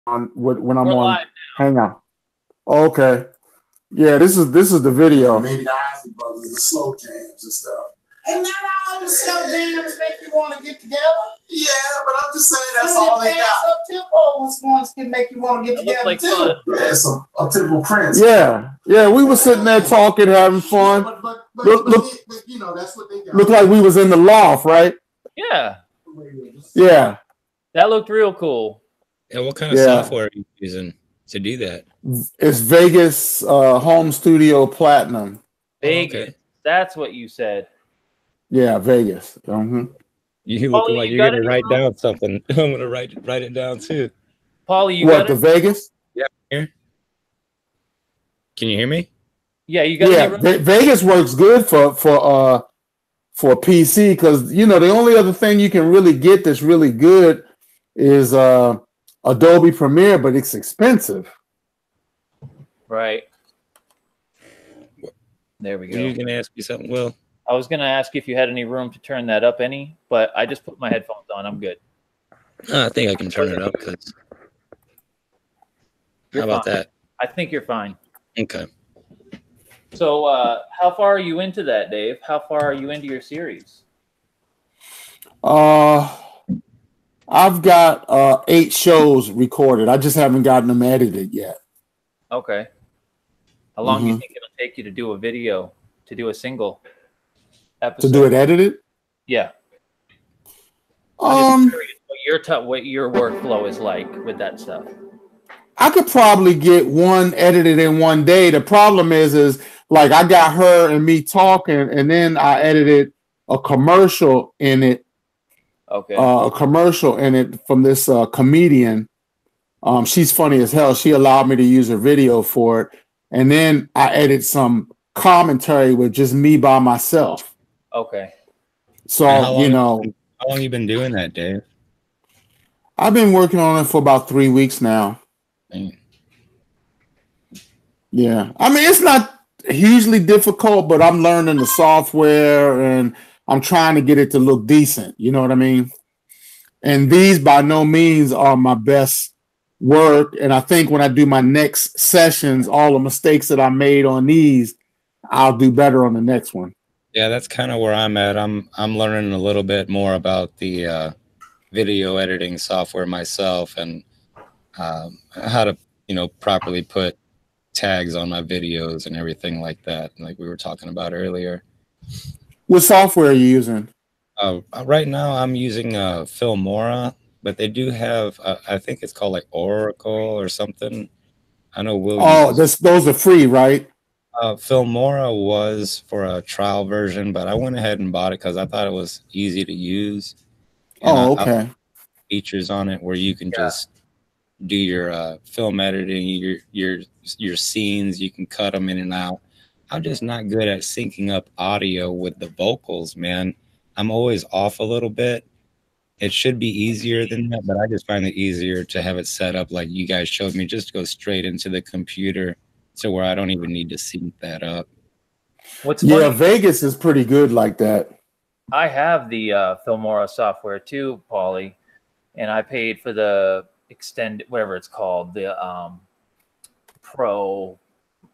when I'm We're on live Hangout. Okay. Yeah, this is the video. Maybe the Isley Brothers, the slow jams and stuff. And not all the slow jams make you want to get together. Yeah, but I'm just saying that's all they got. Up tempo ones can make you want to get together like too. Yeah, some up-tempo Prince. Yeah, we were sitting there talking, having fun. But you know, that's what they got. Looked like we was in the loft, right? Yeah. Yeah. That looked real cool. Yeah, what kind of software are you using to do that? It's Vegas Home Studio Platinum. Vegas. Okay. That's what you said. Yeah, Vegas. You look like you're gonna write down something. I'm gonna write it down too. Paulie, you got the Vegas? Yeah. Here. Can you hear me? Yeah, you got. Yeah, Vegas works good for PC because you know the only other thing you can really get that's really good is Adobe Premiere, but it's expensive. Right. There we go. Were you gonna ask me something, Will? I was going to ask if you had any room to turn that up any, but I just put my headphones on. I'm good. I think I can turn it up. Cause... How about that? I think you're fine. Okay. So how far are you into that, Dave? How far are you into your series? I've got 8 shows recorded. I just haven't gotten them edited yet. Okay. How long do you think it'll take you to do a video, to do a single episode? To do it edited? Yeah. What your workflow is like with that stuff. I could probably get one edited in one day. The problem is like I got her and me talking, and then I edited a commercial in it. Okay. A commercial in it from this comedian. She's funny as hell. She allowed me to use her video for it, and then I edit some commentary with just me by myself. Okay. So how long you been doing that, Dave? I've been working on it for about 3 weeks now. Dang. Yeah, I mean it's not hugely difficult, but I'm learning the software and I'm trying to get it to look decent. You know what I mean? And these by no means are my best work. And I think when I do my next sessions, all the mistakes that I made on these, I'll do better on the next one. Yeah, that's kind of where I'm at. I'm learning a little bit more about the video editing software myself and how to properly put tags on my videos and everything like that, like we were talking about earlier. What software are you using? Right now I'm using Filmora, but they do have I think it's called like Oracle or something. I know Will. Oh, those are free, right? Filmora was for a trial version, but I went ahead and bought it because I thought it was easy to use. And okay. Features on it where you can just do your film editing, your scenes. You can cut them in and out. I'm just not good at syncing up audio with the vocals, man. I'm always off a little bit. It should be easier than that, but I just find it easier to have it set up like you guys showed me, just go straight into the computer to where I don't even need to sync that up. What's funny, Vegas is pretty good like that. I have the Filmora software too, Paulie, and I paid for the extended, whatever it's called, the Pro.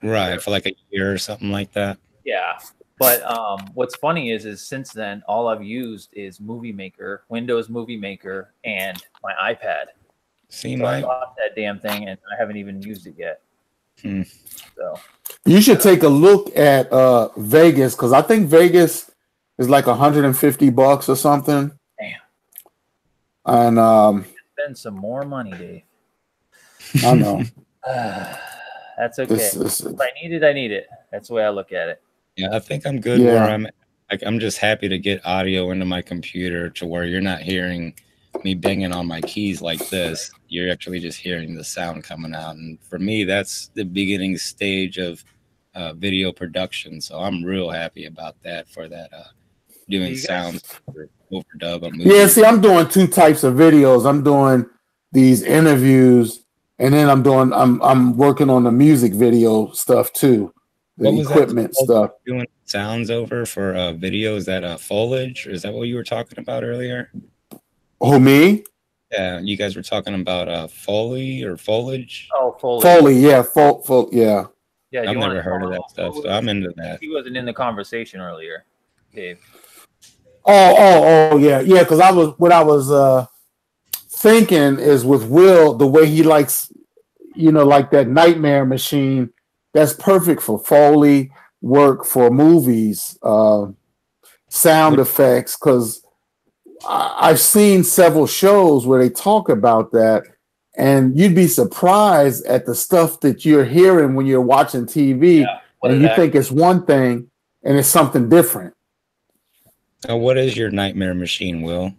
Right, for like a year or something like that. Yeah. But what's funny is since then, all I've used is Movie Maker, Windows Movie Maker, and my iPad. I bought that damn thing, and I haven't even used it yet. So you should take a look at Vegas, because I think Vegas is like $150 or something. Damn. And spend some more money, Dave. I know. That's okay. If I need it, I need it. That's the way I look at it. Yeah, I think I'm good where I'm. Like, I'm just happy to get audio into my computer to where you're not hearing me banging on my keys like this. You're actually just hearing the sound coming out, and for me, that's the beginning stage of video production. So I'm real happy about that. For that, doing sounds for overdub. Yeah, see, I'm doing 2 types of videos. I'm doing these interviews, and then I'm working on the music video stuff too. The equipment stuff. Doing sounds over for video. Is that foliage? Or is that what you were talking about earlier? Oh, me? Yeah, you guys were talking about Foley or foliage. Oh, Foley. Foley, yeah, yeah. Yeah, I've never heard of that stuff, so I'm into that. He wasn't in the conversation earlier, Dave. Oh, yeah. Because what I was thinking is with Will, the way he likes, like that Nightmare Machine, that's perfect for Foley work for movies, sound effects. Because I've seen several shows where they talk about that, and you'd be surprised at the stuff that you're hearing when you're watching TV, and you think it's one thing, and it's something different. Now, what is your Nightmare Machine, Will?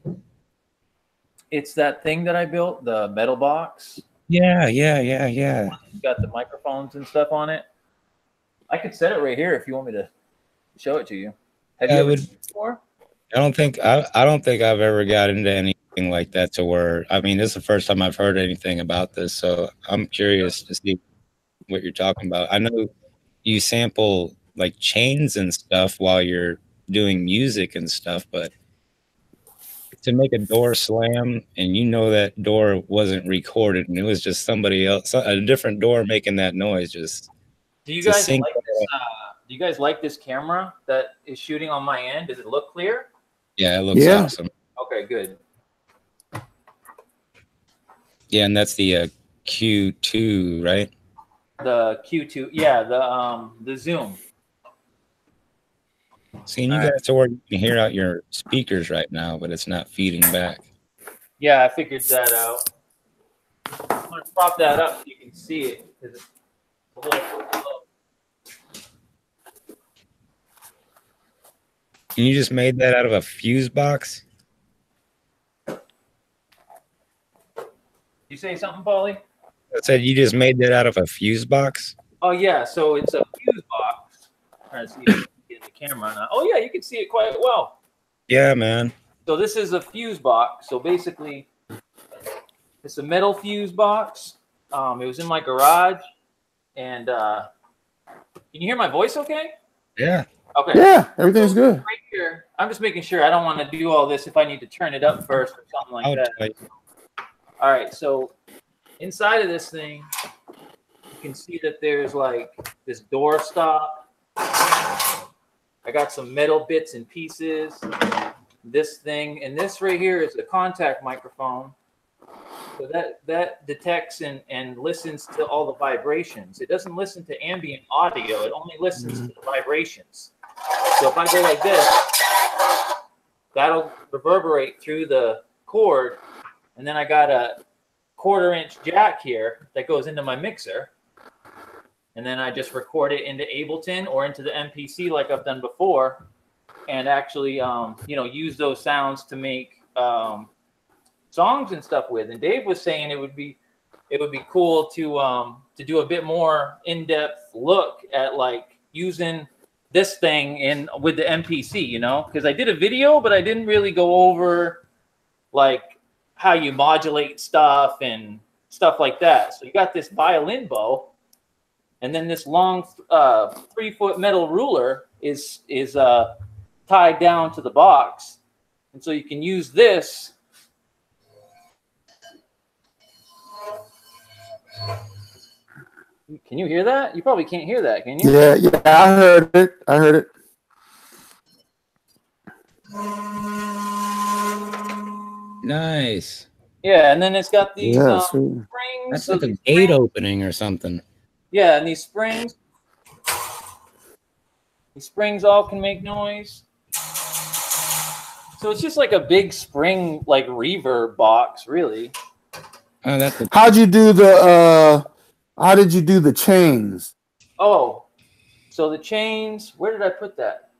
It's that thing that I built, the metal box. Yeah. It's got the microphones and stuff on it. I could set it right here if you want me to show it to you. Have you ever seen it before? I don't think I've ever got into anything like that to where, I mean, this is the first time I've heard anything about this, so I'm curious to see what you're talking about. I know you sample like chains and stuff while you're doing music and stuff, but to make a door slam and that door wasn't recorded and it was just somebody else, a different door making that noise. Just do you guys like this? Do you guys like this camera that is shooting on my end? Does it look clear? Yeah, it looks awesome. Okay, good. Yeah, and that's the Q2, right? The Q2, yeah, the Zoom. Seeing you guys to where you can hear out your speakers right now, but it's not feeding back. Yeah, I figured that out. I'm gonna prop that up so you can see it because it's a little low. And you just made that out of a fuse box? You say something, Paulie? I said you just made that out of a fuse box? Oh yeah, so it's a fuse box. I'm trying to see if you can get the camera now. Oh yeah, you can see it quite well. Yeah, man. So this is a fuse box. So basically, it's a metal fuse box. It was in my garage, and can you hear my voice? Okay. Yeah. Okay. Yeah, everything's good. Right here, I'm just making sure. I don't want to do all this if I need to turn it up first or something like that. All right, so inside of this thing, you can see that there's like this door stop. I got some metal bits and pieces. This thing, and this right here is a contact microphone. So that detects and listens to all the vibrations. It doesn't listen to ambient audio. It only listens to the vibrations. So if I go like this, that'll reverberate through the cord. And then I got a 1/4-inch jack here that goes into my mixer. And then I just record it into Ableton or into the MPC like I've done before. And actually, use those sounds to make songs and stuff with. And Dave was saying it would be cool to do a bit more in-depth look at like using this thing with the MPC, because I did a video, but I didn't really go over like how you modulate stuff and stuff like that. So you got this violin bow, and then this long 3-foot metal ruler is tied down to the box, and so you can use this. Can you hear that? You probably can't hear that, can you? Yeah, I heard it. Nice. Yeah, and then it's got these springs. That's like a gate opening or something. Yeah, and these springs. These springs all can make noise. So it's just like a big spring, like reverb box, really. Oh, How did you do the chains? Oh, so the chains, where did I put that?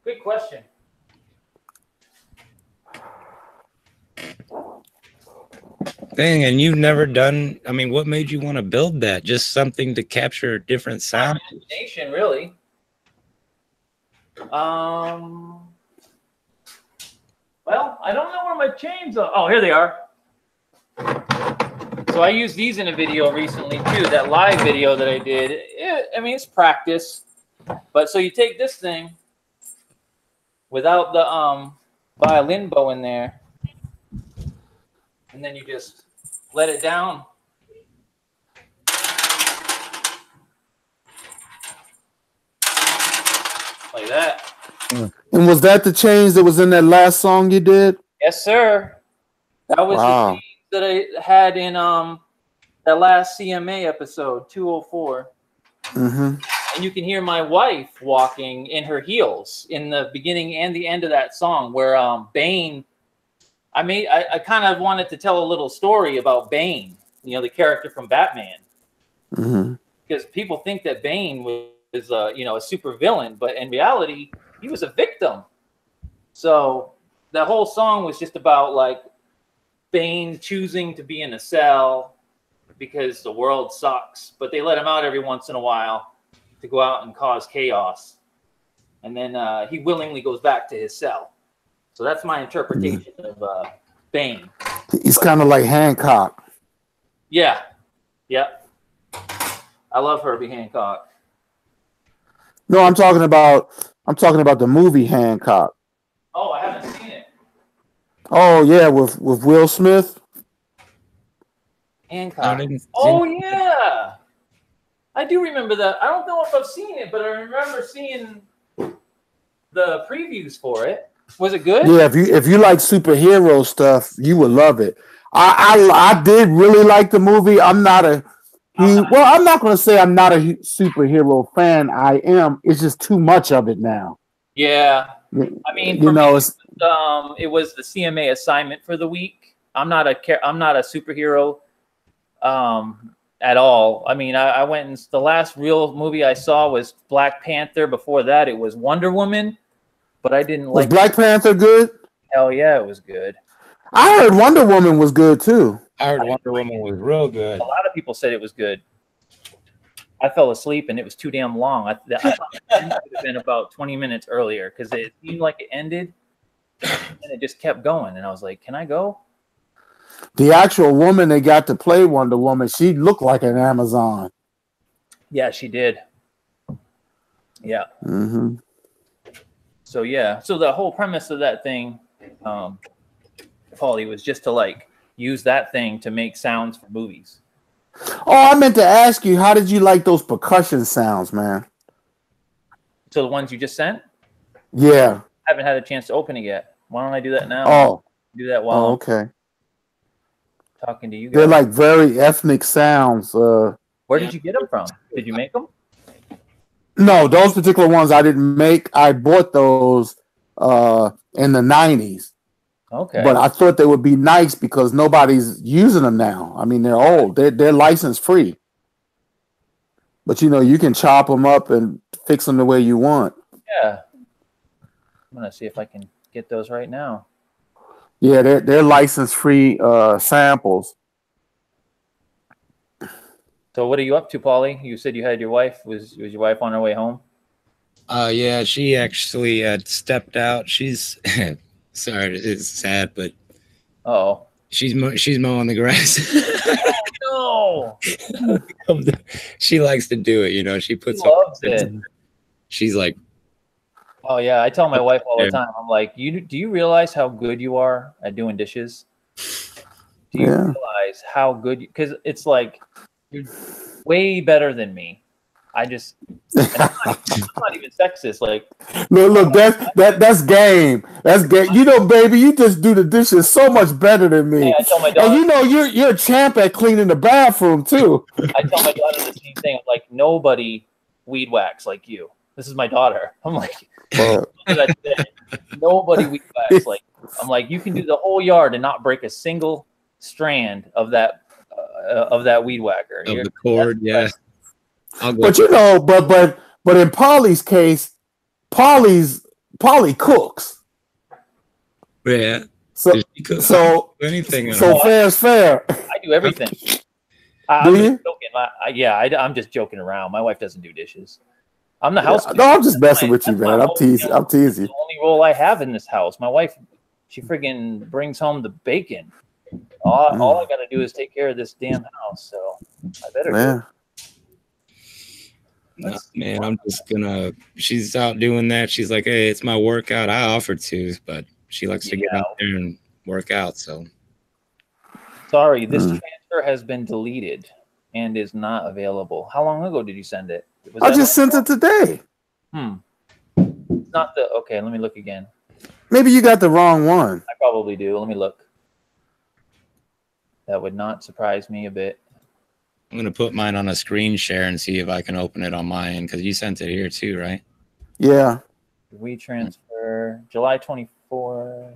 Good question. Dang, and you've never done, I mean, what made you want to build that? Just something to capture different sound? Imagination, really. Well, I don't know where my chains are. Oh, here they are. So I used these in a video recently too, that live video that I did. I mean, it's practice. But so you take this thing without the violin bow in there, and then you just let it down. Like that. And was that the change that was in that last song you did? Yes, sir. That was the change that I had in that last CMA episode, 204. Mm-hmm. And you can hear my wife walking in her heels in the beginning and the end of that song, where Bane. I kind of wanted to tell a little story about Bane, you know, the character from Batman, because people think that Bane was a super villain, but in reality, he was a victim. So the whole song was just about like Bane choosing to be in a cell because the world sucks, but they let him out every once in a while to go out and cause chaos, and then he willingly goes back to his cell. So that's my interpretation of Bane. He's kind of like Hancock. Yeah. I love Herbie Hancock. No, I'm talking about the movie Hancock. Oh, I haven't seen it. Oh yeah, with Will Smith. Hancock. Oh yeah, I do remember that. I don't know if I've seen it, but I remember seeing the previews for it. Was it good? Yeah, if you like superhero stuff, you would love it. I did really like the movie. I'm not going to say I'm not a superhero fan. I am. It's just too much of it now. Yeah. I mean, it was the CMA assignment for the week. I'm not a superhero at all. I mean, I went and the last real movie I saw was Black Panther. Before that, it was Wonder Woman. But I didn't like. Was Black Panther good? Hell yeah, it was good. I heard Wonder Woman was good too. I heard Wonder Woman was real good. A lot of people said it was good. I fell asleep and it was too damn long. I thought it would have been about 20 minutes earlier because it seemed like it ended and it just kept going. And I was like, can I go? The actual woman they got to play Wonder Woman, she looked like an Amazon. Yeah, she did. Yeah. Mm-hmm. So yeah, so the whole premise of that thing, Paulie, was just to like use that thing to make sounds for movies. Oh, I meant to ask you, how did you like those percussion sounds, man? So the ones you just sent? Yeah. I haven't had a chance to open it yet. Why don't I do that now? Oh. Do that while I'm talking to you guys. They're like very ethnic sounds. Where did you get them from? Did you make them? No, those particular ones I didn't make. I bought those in the 90s. Okay. But I thought they would be nice because nobody's using them now. I mean, they're old. They're license free. But, you can chop them up and fix them the way you want. Yeah. I'm going to see if I can get those right now. Yeah, they're license free samples. So what are you up to, Paulie? You said you had your wife. Was your wife on her way home? Yeah, she actually stepped out. She's sorry, it's sad, but she's mowing the grass. Oh, no. She likes to do it, she puts loves it. She's like, oh yeah, I tell my wife all the time. I'm like, do you realize how good you are at doing dishes? Do you realize how good? Because it's like you're way better than me. I'm not even sexist. Like, look, that's game. That's game. Baby, you just do the dishes so much better than me. Yeah, I tell my daughter, and you're a champ at cleaning the bathroom too. I tell my daughter the same thing. I'm like, nobody weed whacks like you. This is my daughter. I'm like, nobody weed whacks like. I'm like, you can do the whole yard and not break a single strand of that weed whacker. Of the cord, yeah. But but in Paulie's case, Paulie cooks. Yeah. So anything. So fair is fair. I do everything. Do you? I'm just joking around. My wife doesn't do dishes. I'm the house. No, I'm just messing with you, man. I'm teasing. I'm teasing. The only role I have in this house. My wife, she friggin' brings home the bacon. All I got to do is take care of this damn house. So I better. Man. Man, I'm just gonna. She's out doing that. She's like, "Hey, it's my workout." I offered to, but she likes to get out there and work out. So, Sorry, this transfer has been deleted and is not available. How long ago did you send it? I just sent it today. It's not the okay. Let me look again. Maybe you got the wrong one. I probably do. Let me look. That would not surprise me a bit. I'm gonna put mine on a screen share and see if I can open it on my end because you sent it here too, right? Yeah. We transfer July 24th.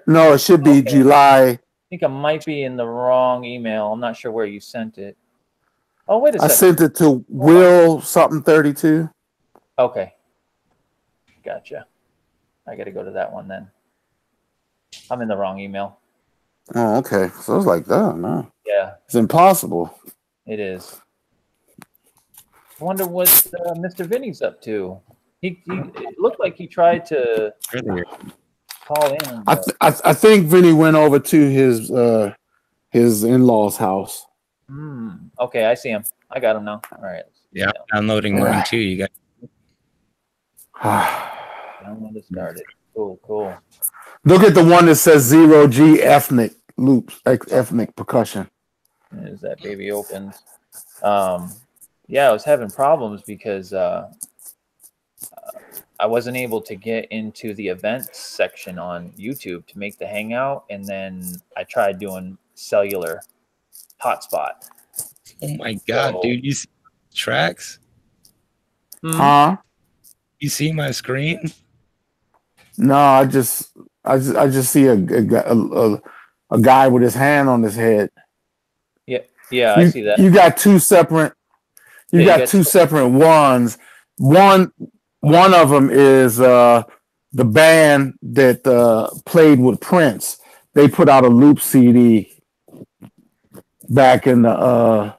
No, it should be July. I think I might be in the wrong email. I'm not sure where you sent it. Oh, wait a second. I sent it to Will something 32. Okay. Gotcha. I got to go to that one then. I'm in the wrong email. Oh, okay. So I was like, oh, no. Yeah. It's impossible. It is. I wonder what Mr. Vinny's up to. He it looked like he tried to call in. I think Vinny went over to his in-laws' house. Okay, I see him. I got him now. All right. Yeah, downloading mine too. You got download it started. Cool. Look at the one that says 0G ethnic loops, ethnic percussion. As that baby opens. Yeah, I was having problems because I wasn't able to get into the events section on YouTube to make the hangout, and then I tried doing cellular hotspot. Oh my god, dude! You see tracks? Huh? You see my screen? No, I just see a guy with his hand on his head. Yeah, I see that. You got two separate. You got two separate ones. One of them is the band that played with Prince. They put out a loop CD back in the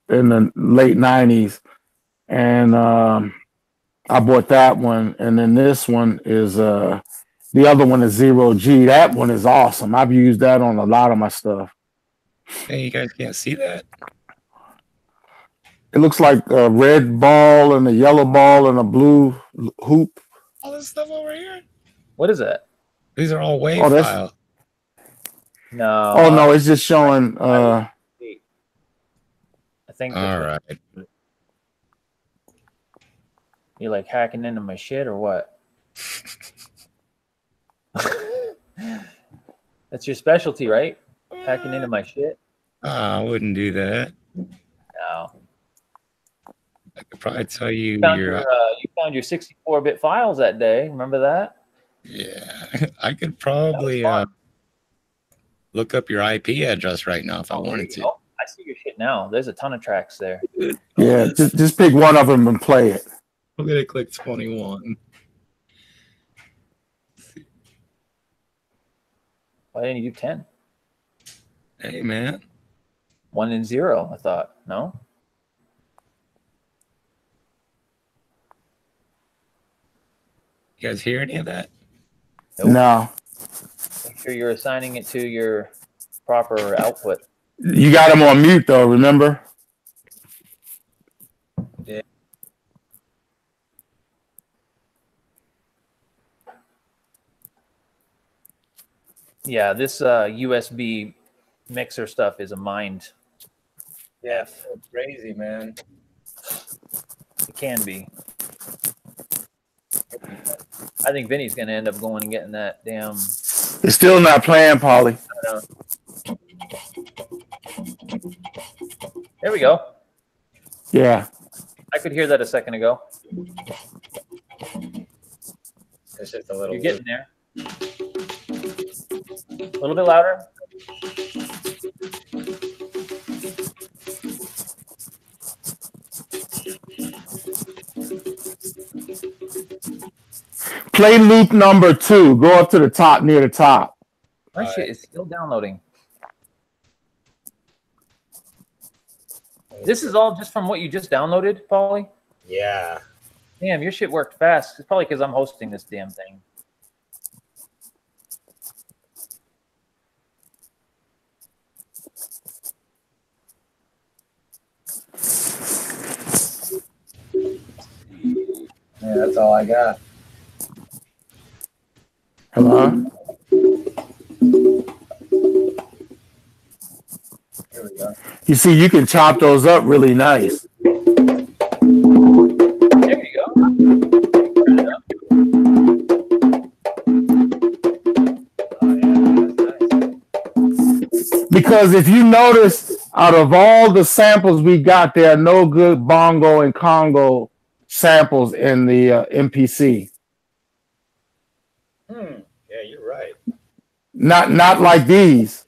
late '90s, and I bought that one. And then this one is the other one is 0G. That one is awesome. I've used that on a lot of my stuff. Hey, you guys can't see that. It looks like a red ball and a yellow ball and a blue hoop. All this stuff over here. What is that? These are all WAV files. No. Oh no, it's just showing. I think. All right. You're like hacking into my shit or what? That's your specialty, right? Hacking into my shit. I wouldn't do that. No. I could probably tell you you found your 64-bit files that day. Remember that? Yeah, I could probably look up your IP address right now if I wanted to. Oh, I see your shit now. There's a ton of tracks there. Yeah, just pick one of them and play it. I'm gonna click 21. Why didn't you do 10? Hey man. 1 and 0, I thought. No? You guys hear any of that? Nope. No. Make sure you're assigning it to your proper output. You got them on mute though, remember? Yeah. Yeah, this USB mixer stuff is a mind. Yeah, it's crazy, man. It can be. I think Vinny's going to end up going and getting that damn... It's still not playing, Polly. There we go. Yeah. I could hear that a second ago. It's just a little... You're getting there. A little bit louder. Play loop number 2. Go up to the top, near the top. My shit is still downloading. This is all just from what you just downloaded, Paulie? Yeah. Damn, your shit worked fast. It's probably because I'm hosting this damn thing. Yeah, that's all I got. Hello? There we go. You see, you can chop those up really nice. There you go. Turn it up. Oh, yeah, that's nice. Because if you notice, out of all the samples we got, there are no good bongo and congo samples in the MPC. Yeah, you're right. Not like these.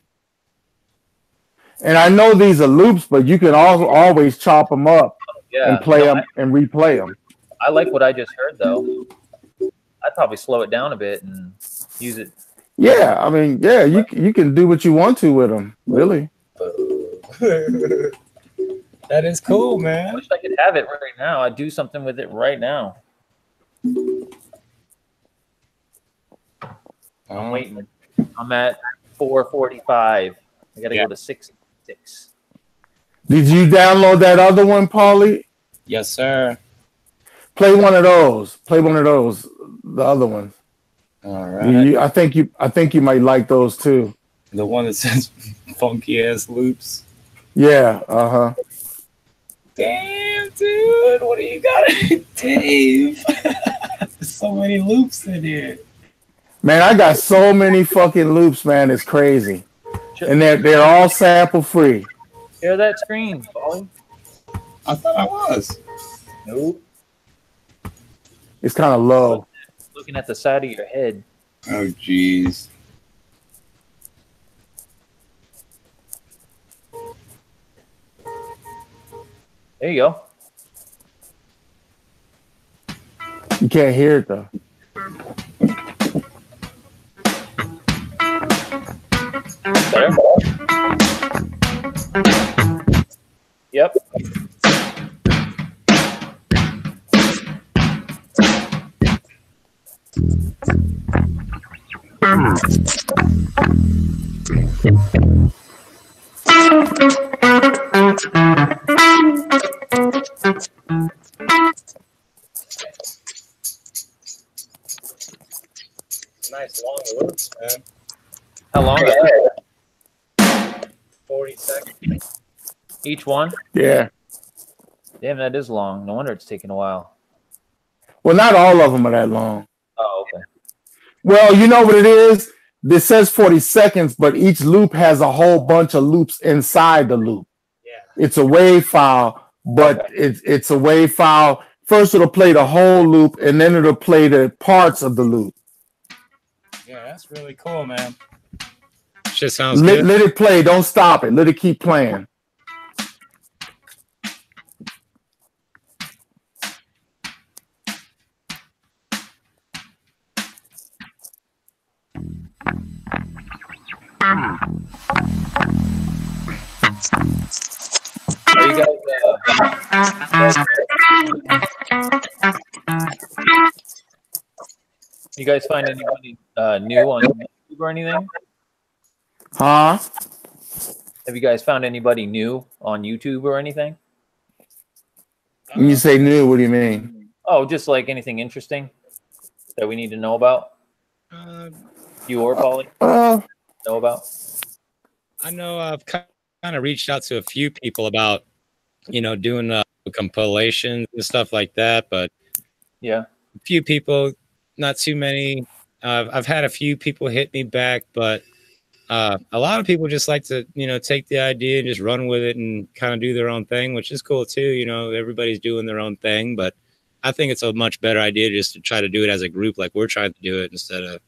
And I know these are loops, but you can also always chop them up and play them and replay them. I like what I just heard, though. I'd probably slow it down a bit and use it. Yeah, I mean, yeah, you can do what you want to with them, really. That is cool, I man. wish I could have it right now. I'd do something with it right now. I'm waiting. I'm at 445. I got to go to 66. Did you download that other one, Paulie? Yes, sir. Play one of those. Play one of those. The other one. All right. I think you might like those too. The one that says funky ass loops. Yeah. Damn, dude. What do you got? Dave. There's so many loops in here. Man, I got so many fucking loops, man. It's crazy. And they're all sample free. Share that screen, Paulie. I thought I was. Nope. It's kind of low. Looking at the side of your head. Oh, jeez. There you go. You can't hear it though. Better? Yep. Nice long loops, man. How long is it? 40 seconds. Each one? Yeah. Damn, that is long. No wonder it's taking a while. Well, not all of them are that long. Oh, okay. Well, you know what it is? This says 40 seconds, but each loop has a whole bunch of loops inside the loop. Yeah. It's a WAV file, but it's a WAV file. First, it'll play the whole loop, and then it'll play the parts of the loop. Yeah, that's really cool, man. Shit sounds Let, good. let it play. Don't stop it. Let it keep playing. Are you guys find anybody new on YouTube or anything? Huh? Have you guys found anybody new on YouTube or anything? When you say new, what do you mean? Oh, just like anything interesting that we need to know about? You or Paulie know about? I know I've kind of reached out to a few people about, doing compilations and stuff like that, but yeah, a few people, not too many. I've had a few people hit me back, but a lot of people just like to, take the idea and just run with it and kind of do their own thing, which is cool too. Everybody's doing their own thing, but I think it's a much better idea just to try to do it as a group like we're trying to do it instead of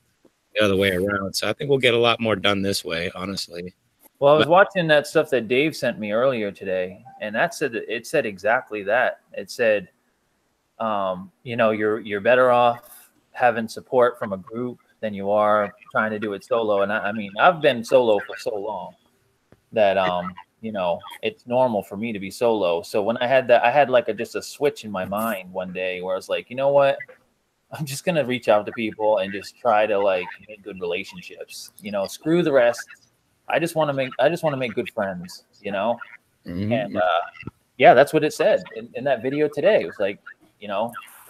the other way around. So I think we'll get a lot more done this way, honestly. Well, I was watching that stuff that Dave sent me earlier today, and it said exactly that. It said, you're better off having support from a group than you are trying to do it solo. And I mean, I've been solo for so long that it's normal for me to be solo. So when I had that, I had like just a switch in my mind one day where I was like, you know what? I'm just gonna reach out to people and just try to like make good relationships. Screw the rest. I just want to make good friends. Mm-hmm. And yeah, that's what it said in that video today. It was like,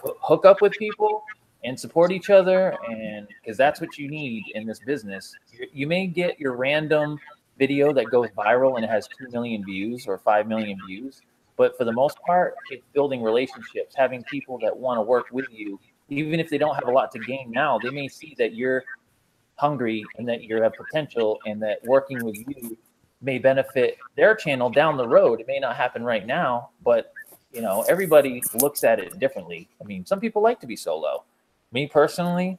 hook up with people and support each other, and because that's what you need in this business. You may get your random video that goes viral and it has 2 million views or 5 million views. But for the most part, it's building relationships, having people that want to work with you, even if they don't have a lot to gain now. They may see that you're hungry and that you have potential, and that working with you may benefit their channel down the road. It may not happen right now, but you know, everybody looks at it differently. I mean, some people like to be solo. Me personally,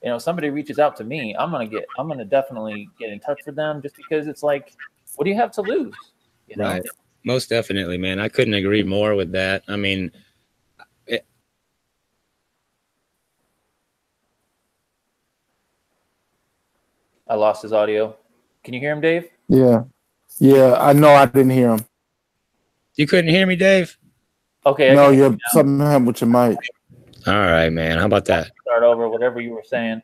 you know, somebody reaches out to me, I'm gonna definitely get in touch with them, just because it's like, what do you have to lose? You know? Right. Most definitely, man. I couldn't agree more with that. I mean, I lost his audio. Can you hear him, Dave? Yeah. Yeah, I know I didn't hear him. You couldn't hear me, Dave? Okay. No, you're something happened with your mic. All right, man. How about that? Start over, whatever you were saying.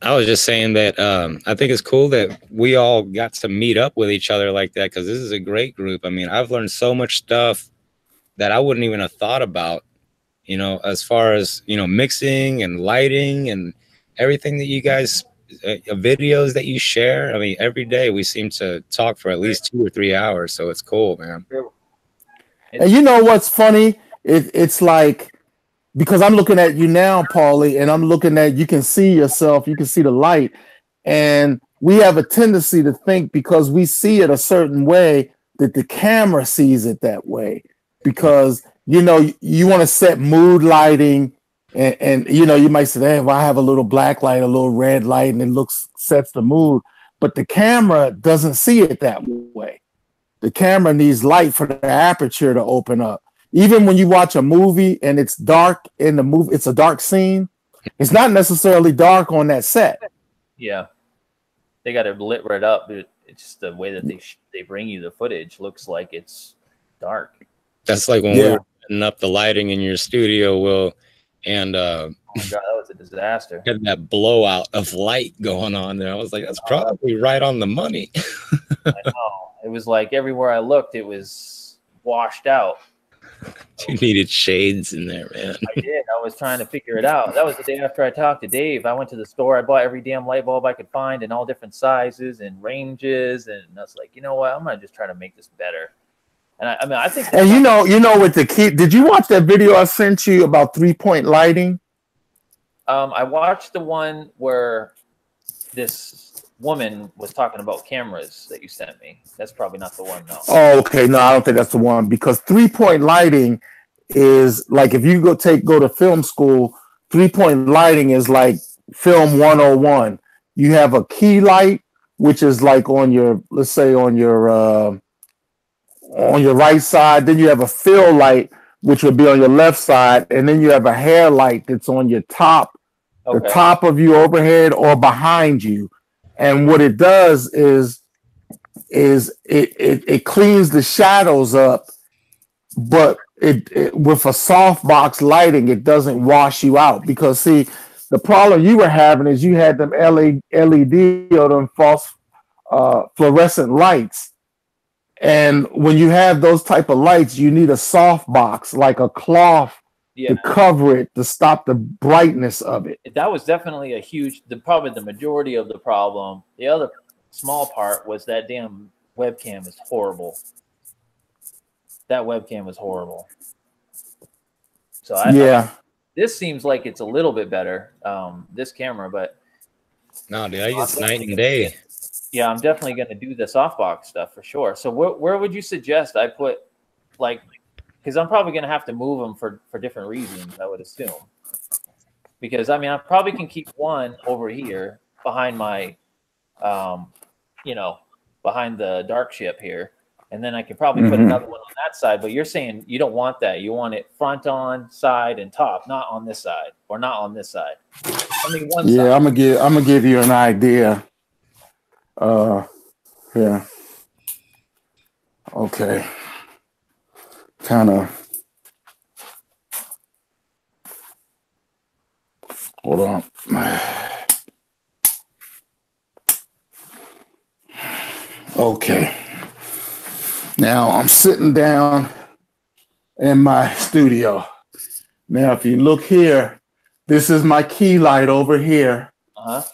I was just saying that I think it's cool that we all got to meet up with each other like that, because this is a great group. I mean, I've learned so much stuff that I wouldn't even have thought about, you know, as far as, you know, mixing and lighting and everything that you guys, videos that you share. I mean, every day we seem to talk for at least 2 or 3 hours. So it's cool, man. And you know what's funny? It's like, because I'm looking at you now, Paulie, and I'm looking at, you can see yourself, you can see the light. And we have a tendency to think, because we see it a certain way, that the camera sees it that way. Because, you know, you want to set mood lighting, and you know, you might say, hey, well, I have a little black light, a little red light, and it sets the mood. But the camera doesn't see it that way. The camera needs light for the aperture to open up. Even when you watch a movie and it's dark in the movie, it's a dark scene, it's not necessarily dark on that set. Yeah. They got it lit right up. It's just the way that they bring you the footage looks like it's dark. That's like when we were setting up the lighting in your studio, Will, and oh my God, that was a disaster. Had that blowout of light going on there. I was like, that's probably right on the money. I know. It was like everywhere I looked, it was washed out. You needed shades in there, man. I did. I was trying to figure it out. That was the day after I talked to Dave. I went to the store. I bought every damn light bulb I could find in all different sizes and ranges. And I was like, you know what? I'm going to just try to make this better. And I mean, I think. And you know, with the key, did you watch that video I sent you about 3-point lighting? I watched the one where this woman was talking about cameras that you sent me. That's probably not the one, though. Oh, okay. No, I don't think that's the one, because 3-point lighting is like, if you go to film school, 3-point lighting is like film 101. You have a key light, which is like on your, let's say on your right side. Then you have a fill light, which would be on your left side, and then you have a hair light that's on your top, the top of you overhead or behind you. And what it does is it cleans the shadows up, but it with a softbox lighting, it doesn't wash you out. Because see, the problem you were having is you had them LED or them false fluorescent lights. And when you have those type of lights, you need a softbox, like a cloth, to cover it, to stop the brightness of it. That was definitely a huge, probably the majority of the problem. The other small part was that damn webcam is horrible. That webcam was horrible. So this seems like it's a little bit better, this camera, but no, dude, I use night and day. Yeah, I'm definitely going to do the softbox stuff for sure. So where would you suggest I put, like, because I'm probably going to have to move them for different reasons, I would assume. Because, I mean, I probably can keep one over here behind my, you know, behind the dark ship here. And then I could probably put another one on that side. But you're saying you don't want that. You want it front on, side, and top, not on this side or not on this side. I mean, one side. I'm gonna give you an idea. Yeah. Okay. Kind of. Hold on. Okay. Now I'm sitting down in my studio. Now, if you look here, this is my key light over here.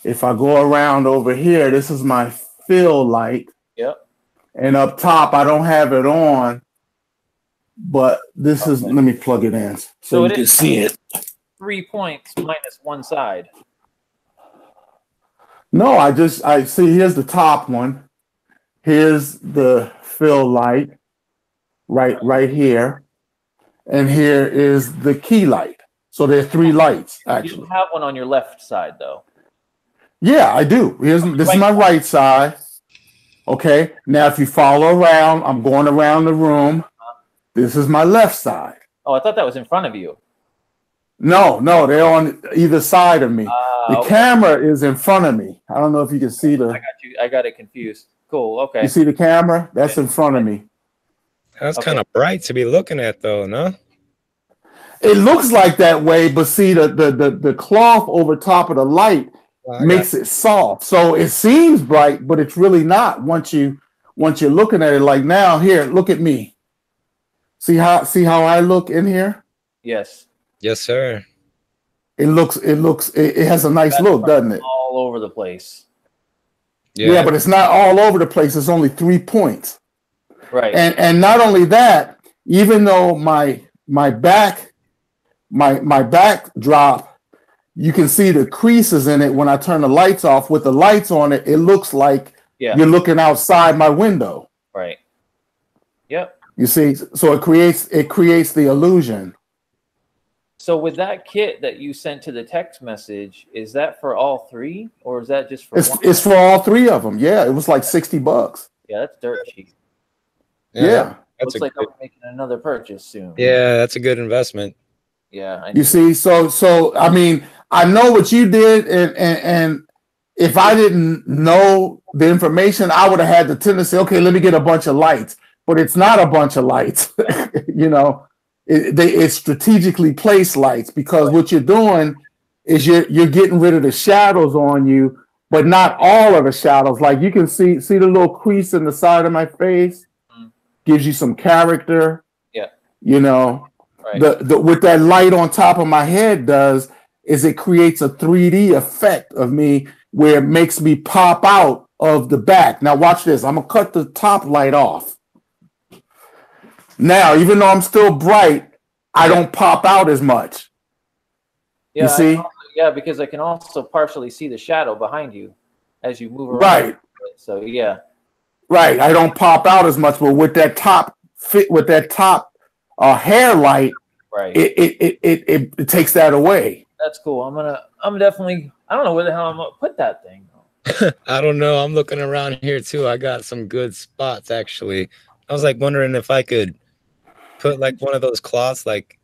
If I go around over here, this is my fill light. Yep. And up top, I don't have it on, but this is. Let me plug it in so you can see it. 3 points minus one side. No, I see. Here's the top one. Here's the fill light, right here, and here is the key light. So there are 3 lights actually. You have one on your left side though. Yeah, I do. This is my right side. Okay. Now, if you follow around, I'm going around the room. This is my left side. Oh, I thought that was in front of you. No, they're on either side of me. The camera is in front of me. I don't know if you can see the. I got you. I got it confused. Cool. Okay. You see the camera? That's in front of me. That's kind of bright to be looking at, though, no? It looks like that way, but see the cloth over top of the light makes it soft. So it seems bright, but it's really not once you're looking at it. Like now, here, look at me. See how I look in here? Yes. Yes, sir. It has a nice look, doesn't it? All over the place. Yeah, but it's not all over the place. It's only 3 points. Right. And not only that, even though my backdrop, you can see the creases in it when I turn the lights off. With the lights on it, it looks like you're looking outside my window. Right. Yep. You see, so it creates the illusion. So with that kit that you sent to the text message, is that for all 3 or is that just for one? It's for all 3 of them. Yeah, it was like $60. Yeah, that's dirt cheap. Yeah. Looks like I'm making another purchase soon. Yeah, that's a good investment. Yeah. You see, so I mean, I know what you did, and if I didn't know the information, I would have had the tendency, okay, let me get a bunch of lights. But it's not a bunch of lights, you know. It's strategically placed lights because what you're doing is you're getting rid of the shadows on you, but not all of the shadows. Like you can see the little crease in the side of my face, gives you some character. Yeah, you know, right. the what that light on top of my head does is it creates a 3D effect of me where it makes me pop out of the back. Now watch this. I'm gonna cut the top light off. Now, even though I'm still bright, I don't pop out as much. Yeah, you see? Because I can also partially see the shadow behind you as you move around. Right. So yeah. Right. I don't pop out as much, but with that top hair light, right, it takes that away. That's cool. I'm definitely. I don't know where the hell I'm gonna put that thing. I don't know. I'm looking around here too. I got some good spots actually. I was like wondering if I could put like one of those cloths, like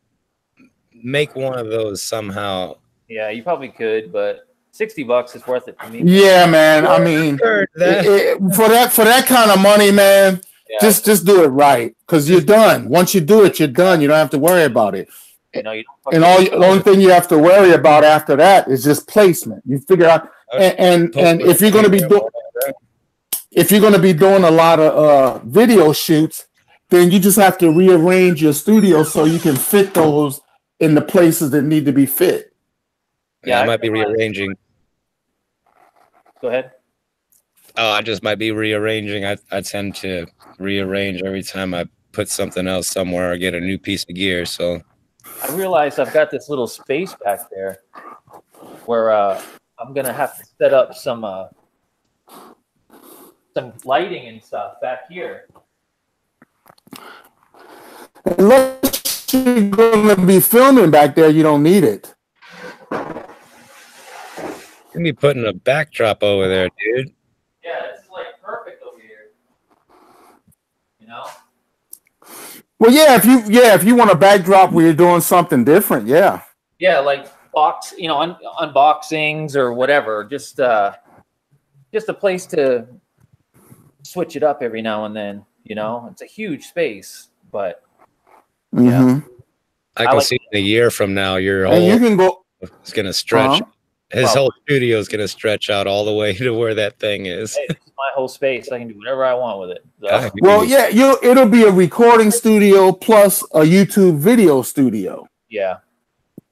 make one of those somehow. Yeah, you probably could, but $60 is worth it for me. Yeah, man. I mean, for that kind of money, man, just do it right, because you're done. Once you do it, you're done. You don't have to worry about it. You know, you and the only thing you have to worry about after that is just placement. You figure out, and if you're going to be doing a lot of video shoots, then you just have to rearrange your studio so you can fit those in the places that need to be fit. Yeah, I might be rearranging. Go ahead. Oh, I just might be rearranging. I tend to rearrange every time I put something else somewhere or get a new piece of gear. So I realized I've got this little space back there where I'm gonna have to set up some lighting and stuff back here. Unless you're gonna be filming back there, you don't need it. You can be putting a backdrop over there, dude. Yeah, this is like perfect over here. You know? Well, if you want a backdrop where you're doing something different, yeah. Yeah, like unboxings or whatever. Just a place to switch it up every now and then. You know, it's a huge space, but yeah. I can see in a year from now your whole you can go. It's gonna stretch. His whole studio is gonna stretch out all the way to where that thing is. Hey, it's my whole space. I can do whatever I want with it. So. Well, yeah, it'll be a recording studio plus a YouTube video studio. Yeah.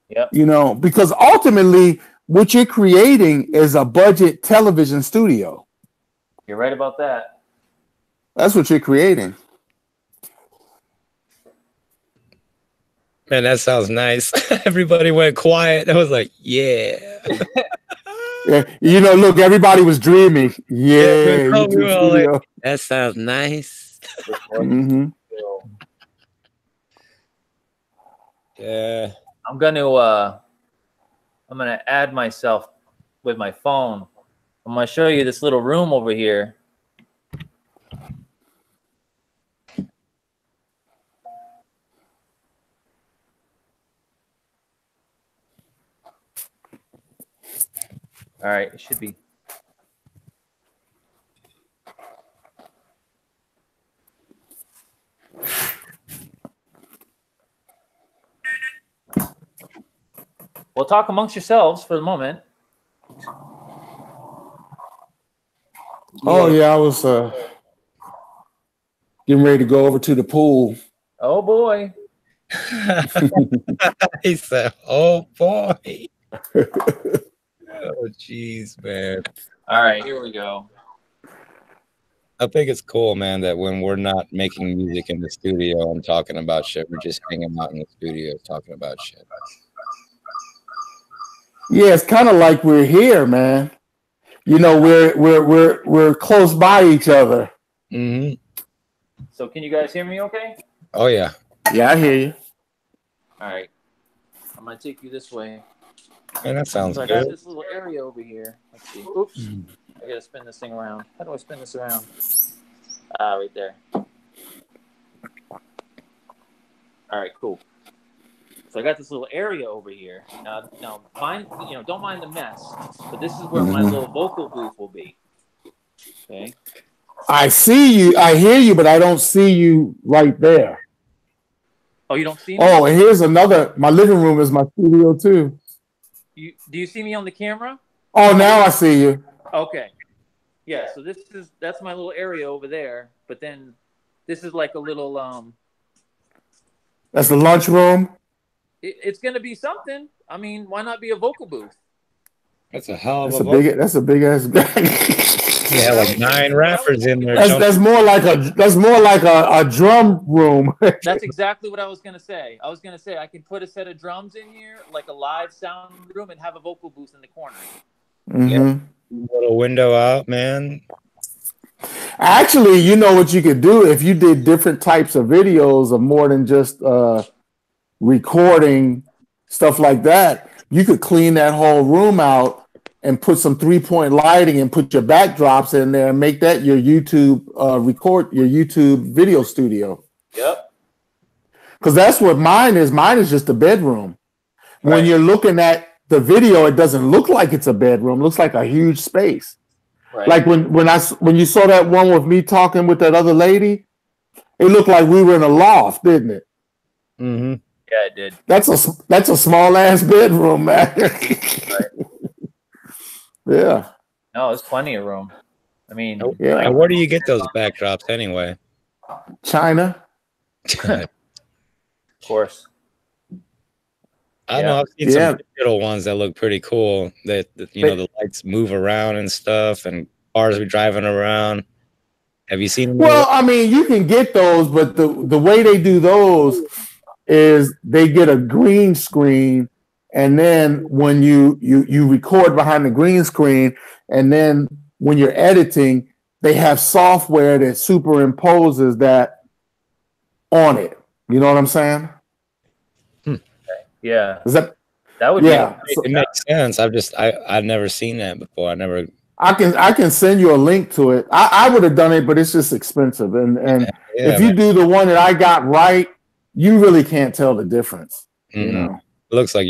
Yep. You know, because ultimately what you're creating is a budget television studio. You're right about that. That's what you're creating. Man, that sounds nice. Everybody went quiet. I was like, yeah. Yeah, you know, look, everybody was dreaming. Yeah, like, that sounds nice. Mm-hmm. Yeah. I'm gonna add myself with my phone. I'm gonna show you this little room over here. All right, it should be. Well, talk amongst yourselves for the moment. Oh yeah, I was getting ready to go over to the pool. Oh boy. He said, "Oh boy." Oh jeez, man. All right, here we go. I think it's cool, man, that when we're not making music in the studio and talking about shit, we're just hanging out in the studio talking about shit. Yeah, it's kind of like we're here, man. You know, we're close by each other. Mm-hmm. So can you guys hear me okay? Oh yeah. Yeah, I hear you. All right. I'm gonna take you this way. Man, that sounds so good. I got this little area over here. Let's see. Oops. I gotta spin this thing around. How do I spin this around? Right there. All right, cool. So I got this little area over here. Now, mind, don't mind the mess, but this is where my little vocal booth will be. Okay. I see you. I hear you, but I don't see you right there. Oh, you don't see me? Oh, and here's another. My living room is my studio too. Do you see me on the camera? Oh, now I see you. Okay. Yeah. So that's my little area over there. But then this is like a little That's the lunchroom. It's gonna be something. I mean, why not be a vocal booth? That's a hell of That's a big ass. Yeah, like 9 rappers in there. That's more like a drum room. That's exactly what I was gonna say. I can put a set of drums in here, like a live sound room, and have a vocal booth in the corner. Mm-hmm. Yeah. Little window out, man. Actually, you know what you could do if you did different types of videos of more than just recording stuff like that. You could clean that whole room out and put some 3-point lighting and put your backdrops in there and make that your YouTube your YouTube video studio. Yep. Because that's what mine is. Mine is just a bedroom. Right. When you're looking at the video, it doesn't look like it's a bedroom. It looks like a huge space. Right. Like when you saw that one with me talking with that other lady, it looked like we were in a loft, didn't it? Mm-hmm. Yeah, it did. That's a small ass bedroom, man. Right. Yeah. No, there's plenty of room. I mean, yeah. Where do you get those backdrops anyway? China. Of course. I know I've seen some digital ones that look pretty cool. That the lights move around and stuff, and cars are driving around. Have you seen them? Well, I mean, you can get those, but the way they do those is they get a green screen, and then when you record behind the green screen, and then when you're editing, they have software that superimposes that on it. You know what I'm saying? Yeah. Is that would it makes sense. I've never seen that before. I can send you a link to it. I would have done it, but it's just expensive. And if you do the one that I got right, you really can't tell the difference. Mm-hmm. You know, it looks like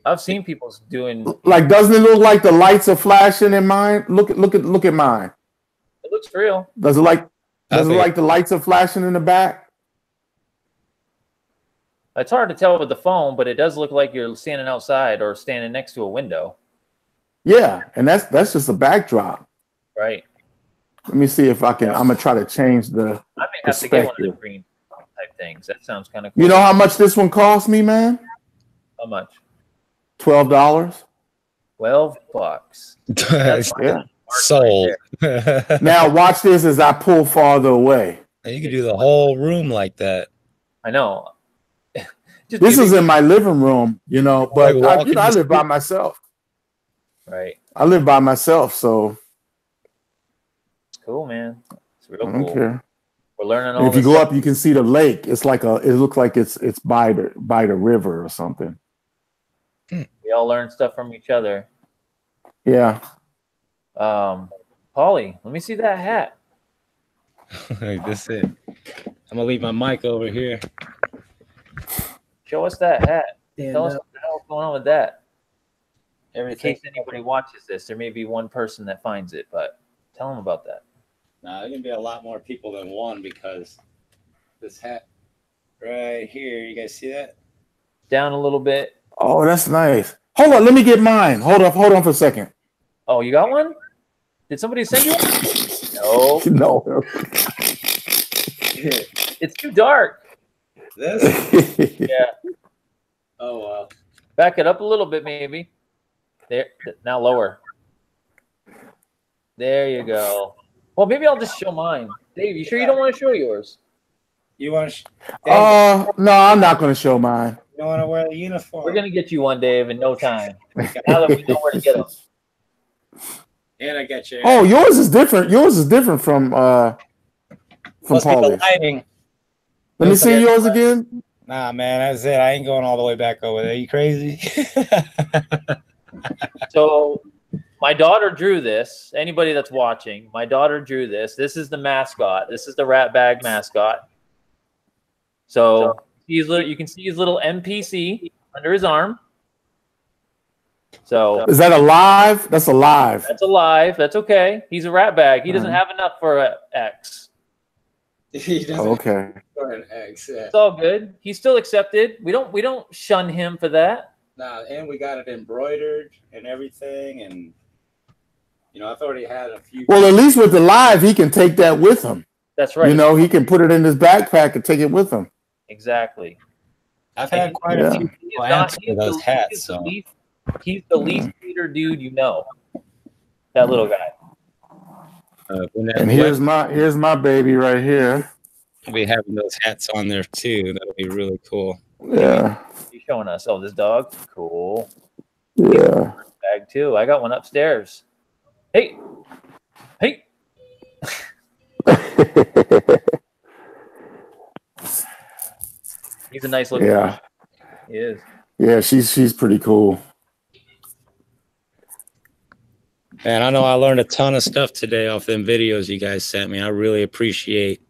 I've seen people doing. Like, doesn't it look like the lights are flashing in mine? Look at mine. It looks real. Does it like the lights are flashing in the back? It's hard to tell with the phone, but it does look like you're standing outside or standing next to a window. Yeah, and that's just a backdrop. Right. Let me see if I can. I'm gonna try to change the. I may have to get one of the green type things. That sounds kind of cool. You know how much this one cost me, man? How much? $12. $12. Yeah. Sold. Now watch this as I pull farther away. You could do the whole room like that. I know. This is in my living room, you know, but I live by myself. Right. I live by myself, so it's cool, man. It's real I don't cool. care. We're learning all and if you this go stuff. up, you can see the lake. It's like it looks like it's by the river or something. We all learn stuff from each other. Yeah. Paulie, let me see that hat. That's it. I'm gonna leave my mic over here. Show us that hat. Tell us what the hell's going on with that. Everything. In case anybody watches this, there may be one person that finds it, but tell them about that. Nah, there's gonna be a lot more people than one because this hat right here, you guys see that? Down a little bit. Oh, that's nice. Hold on, let me get mine. Hold on for a second. Oh, you got one? Did somebody send you one? No. It's too dark. This? Yeah. Oh, wow. Back it up a little bit, maybe. There. Now lower. There you go. Well, maybe I'll just show mine. Dave, you sure you don't want to show yours? You want to? No, I'm not going to show mine. You don't want to wear the uniform. We're going to get you one, Dave, in no time. Now that we know where to get them. And I got you. Oh, yours is different. Yours is different from Paulie's. Let me see yours again. Nah, man, that's it. I ain't going all the way back over there. You crazy? So my daughter drew this. Anybody that's watching, my daughter drew this. This is the mascot. This is the rat bag mascot. So you can see his little NPC under his arm. So is that alive? That's alive. That's alive. That's okay. He's a rat bag. He doesn't have enough for an X. He doesn't. Okay. For an X. Yeah. It's all good. He's still accepted. We don't shun him for that. Nah, and we got it embroidered and everything, and you know I've already had a few. Well, at least with the live, he can take that with him. That's right. You know, he can put it in his backpack and take it with him. Exactly. I've had quite a few people answer those hats. He's the least hater dude you know. That little guy. And here's my baby right here. We'll be having those hats on there too. That'll be really cool. Yeah. He's showing us. Oh, this dog. Cool. Yeah. Bag too. I got one upstairs. Hey. He's a nice looking. Yeah. He is. Yeah, she's pretty cool. Man, I know I learned a ton of stuff today off them videos you guys sent me. I really appreciate,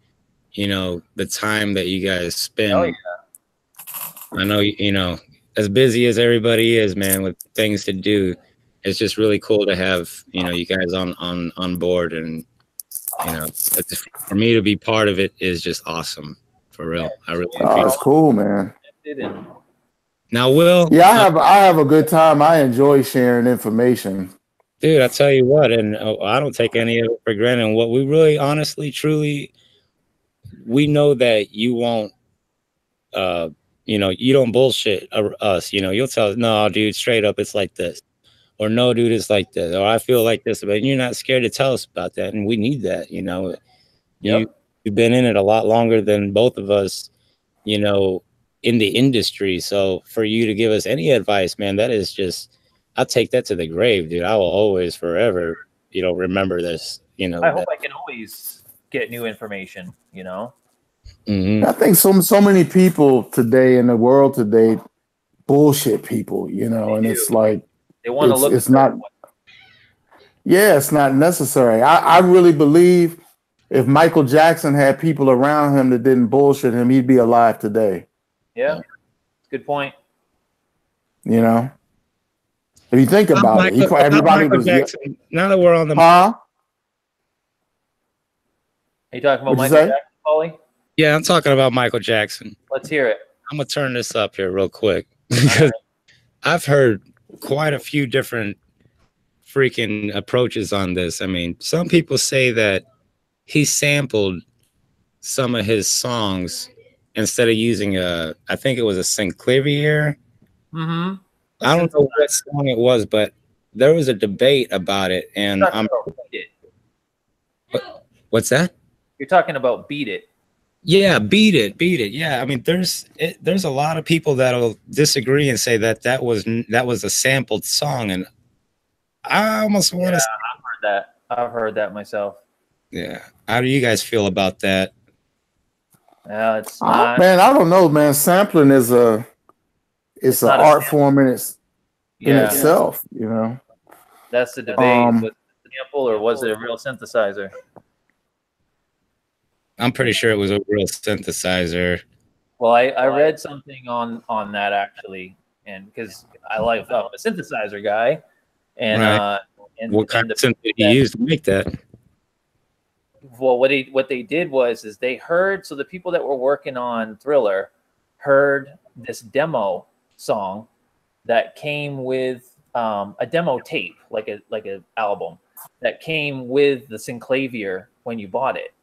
you know, the time that you guys spend. Oh, yeah. I know, you know, as busy as everybody is, man, with things to do, it's just really cool to have, you know, you guys on board. And, you know, for me to be part of it is just awesome. For real. I really appreciate it. It's cool, man. Now, Will. Yeah, I have a good time. I enjoy sharing information. Dude, I tell you what, and I don't take any of it for granted. And what we really, honestly, truly, we know that you won't, you know, you don't bullshit us. You know, you'll tell us, no, dude, straight up, it's like this. Or no, dude, it's like this. Or I feel like this. But you're not scared to tell us about that. And we need that, you know. You've been in it a lot longer than both of us, you know, in the industry. So for you to give us any advice, man, that is just, I'll take that to the grave, dude. I will always, forever, you know, remember this. You know, I hope I can always get new information. You know, I think so many people today in the world today bullshit people. You know, and it's like they want to look. It's not. Yeah, it's not necessary. I really believe if Michael Jackson had people around him that didn't bullshit him, he'd be alive today. Yeah, good point. You know. If you think about it, everybody was. Jackson. Now that we're on the. Huh? Are you talking about Michael Jackson, Paulie? Yeah, I'm talking about Michael Jackson. Let's hear it. I'm going to turn this up here real quick because I've heard quite a few different freaking approaches on this. I mean, some people say that he sampled some of his songs instead of using I think it was a Sinclair. Mm-hmm. I don't know what song it was, but there was a debate about it, and what's that? You're talking about Beat It. Yeah, Beat It. Yeah, I mean, there's a lot of people that'll disagree and say that was a sampled song, and I almost want to. I've heard that myself. Yeah, how do you guys feel about that? It's not, man, I don't know, man. Sampling is an art form in itself, you know. That's the debate. Was it a sample or was it a real synthesizer? I'm pretty sure it was a real synthesizer. Well, I read something on that actually, and because I'm a synthesizer guy, and right. What kind of synth did he use to make that? Well, what they did was they heard, so the people that were working on Thriller heard this demo song that came with a demo tape, like a album that came with the synclavier when you bought it.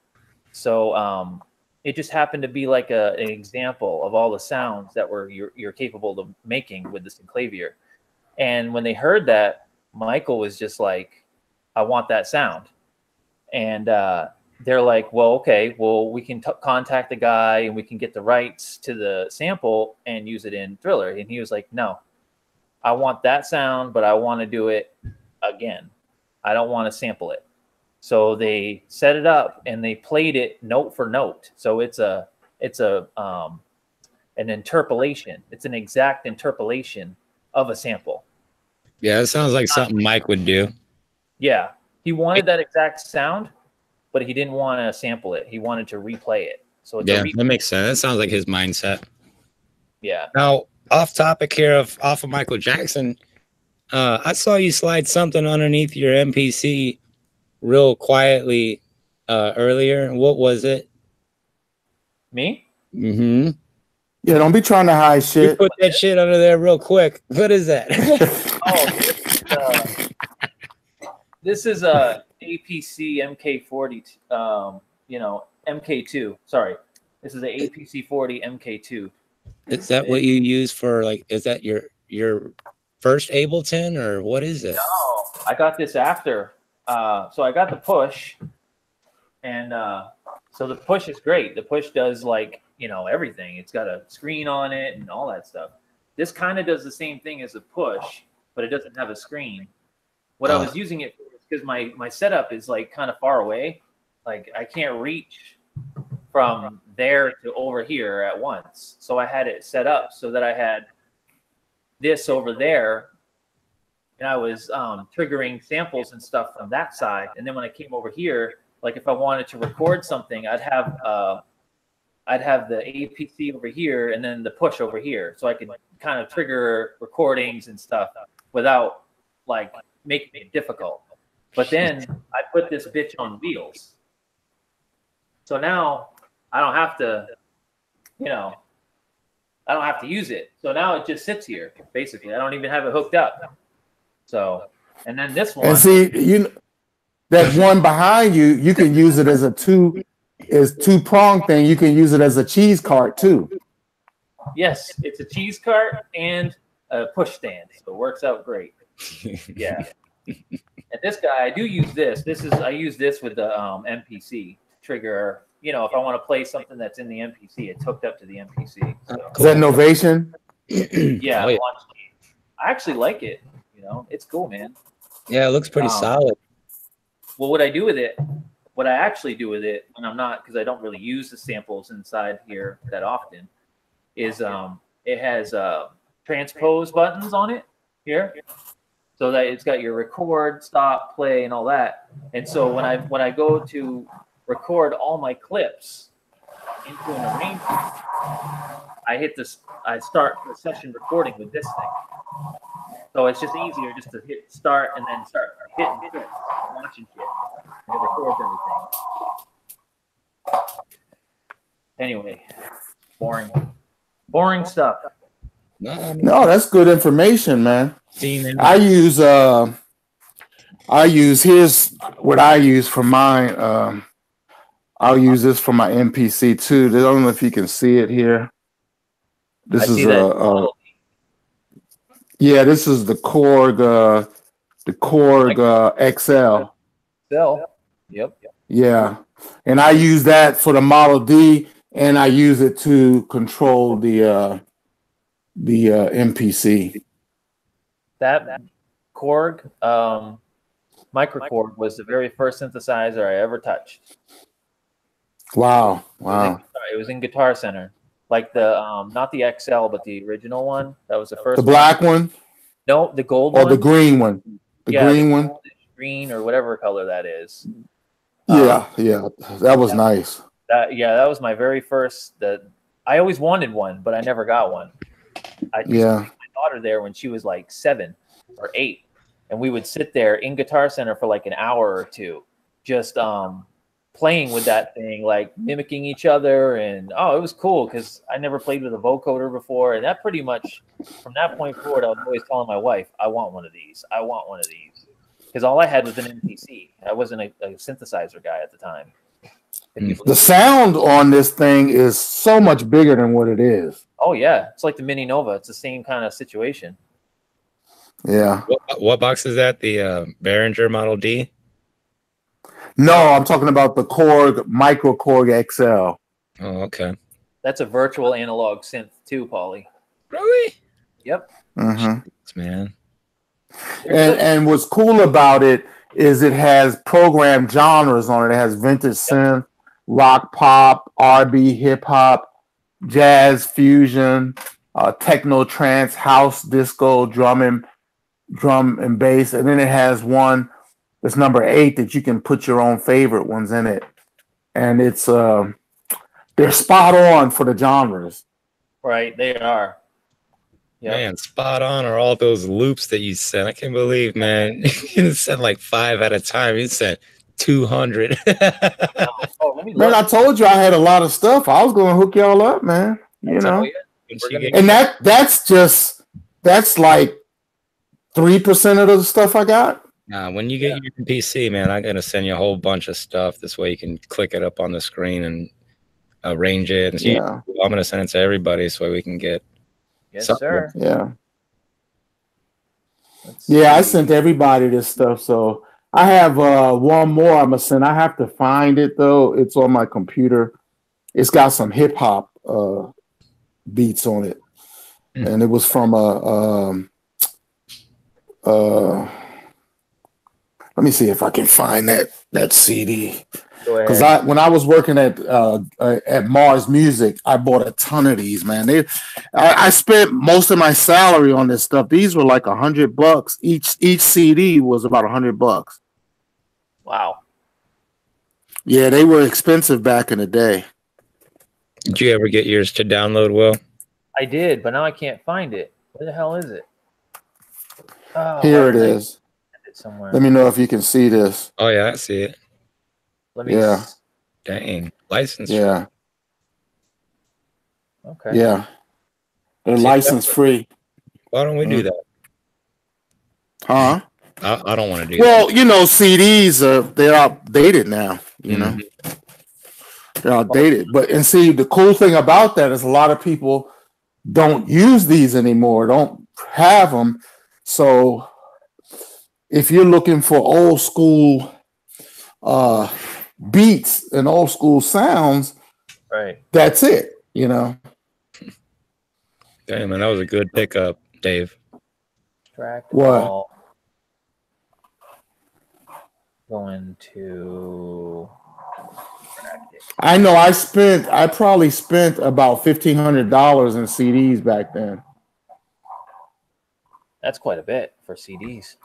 So it just happened to be like an example of all the sounds that you're capable of making with the synclavier. And when they heard that, Michael was just like, I want that sound. And they're like, well, okay, well, we can contact the guy and we can get the rights to the sample and use it in Thriller. And he was like, no, I want that sound, but I want to do it again. I don't want to sample it. So they set it up and they played it note for note. So it's an interpolation. It's an exact interpolation of a sample. Yeah, it sounds like something Mike would do. Yeah, he wanted that exact sound, but he didn't want to sample it. He wanted to replay it. So it's that makes sense. That sounds like his mindset. Yeah. Now, off topic here, off of Michael Jackson, I saw you slide something underneath your MPC real quietly earlier. What was it? Me? Mm-hmm. Yeah, don't be trying to hide shit. You put that shit under there real quick. What is that? This is a APC MK40. MK2. Sorry, this is a APC 40 MK2. Is that what you use for, like? Is that your first Ableton, or what is it? No, I got this after. So I got the push, and so the push is great. The push does everything. It's got a screen on it and all that stuff. This kind of does the same thing as a push, but it doesn't have a screen. What I was using it for is because my setup is like kind of far away. Like I can't reach from there to over here at once. So I had it set up so that I had this over there, and I was triggering samples and stuff from that side. And then when I came over here, like if I wanted to record something, I'd have the APC over here and then the push over here, so I could kind of trigger recordings and stuff without like making it difficult. But then I put this bitch on wheels, so now I don't have to, I don't have to use it. So now it just sits here basically. I don't even have it hooked up. So, and then this one. And see, that one behind you, you can use it as a two-prong thing. You can use it as a cheese cart too. Yes, it's a cheese cart and a push stand, so it works out great. Yeah. And this guy, I do use this. I use this with the MPC to trigger. If I want to play something that's in the MPC, it's hooked up to the MPC. So. Is that Novation? Yeah, oh, yeah. I actually like it. It's cool, man. Yeah, it looks pretty solid. Well, what I actually do with it when I'm not, because I don't really use the samples inside here that often, is it has transpose buttons on it here, so that it's got your record, stop, play, and all that. And so when I go to record all my clips into an arrangement, I start the session recording with this thing. So it's just easier just to hit start and then start hitting clips, watching shit, and it records everything. Anyway, boring stuff. No, that's good information, man. Here's what I use for mine. I'll use this for my MPC too. I don't know if you can see it here. This is this is the Korg The Korg XL. Yep. Yeah, and I use that for the Model D, and I use it to control the MPC. That Korg microKORG was the very first synthesizer I ever touched. Wow. It was in Guitar Center, like the not the XL, but the original one. That was the first. The black one? No, the gold or one. Or the green one? The green one? Green or whatever color that is. Yeah, that was nice. That was my very first. I always wanted one, but I never got one. I took my daughter there when she was like 7 or 8, and we would sit there in Guitar Center for like an hour or two, just playing with that thing, like mimicking each other, and it was cool because I never played with a vocoder before, and that pretty much from that point forward, I was always telling my wife, "I want one of these. I want one of these," because all I had was an MPC. I wasn't a synthesizer guy at the time. The sound on this thing is so much bigger than what it is. Oh yeah, it's like the Mini Nova. It's the same kind of situation. Yeah. What box is that? The Behringer Model D? No, I'm talking about the Korg microKORG XL. Oh, okay. That's a virtual analog synth too, Paulie. Really? Yep. Mm-hmm. Man. And what's cool about it is it has programmed genres on it. It has vintage synth, rock pop, R&B, hip hop, jazz fusion, techno trance, house, disco, drum and bass, and then it has one that's number 8 that you can put your own favorite ones in it, and it's they're spot on for the genres. Right, they are. Yep. Man, spot on are all those loops that you sent. I can't believe, man, you sent like 5 at a time. You sent 200. Man, I told you I had a lot of stuff. I was going to hook y'all up, man. You know, and that's like 3% of the stuff I got. Nah, when you get your PC, man, I'm gonna send you a whole bunch of stuff. This way you can click it up on the screen and arrange it. And I'm gonna send it to everybody so we can get. Yes, sir. Yeah. I sent everybody this stuff. So I have one more I'm gonna send. I have to find it though. It's on my computer. It's got some hip hop beats on it, and it was from let me see if I can find that CD. Because when I was working at Mars Music, I bought a ton of these, man. I spent most of my salary on this stuff. These were like $100 each CD was about $100. Wow. Yeah, they were expensive back in the day. Did you ever get yours to download, Will? I did, but now I can't find it. Where the hell is it? Oh, here it is. Somewhere. Let me know if you can see this. Oh yeah, I see it. Let me. Dang, license. Yeah. Okay. Yeah. They're license free. Why don't we do that? Huh? I don't want to do that. Well, you know, CDs they're outdated now. You know, they're outdated. And see, the cool thing about that is a lot of people don't use these anymore. Don't have them. So if you're looking for old school beats and old school sounds, right? That's it, you know. Damn, man, that was a good pickup, Dave. What? Going to. I know. I probably spent about $1,500 in CDs back then. That's quite a bit for CDs.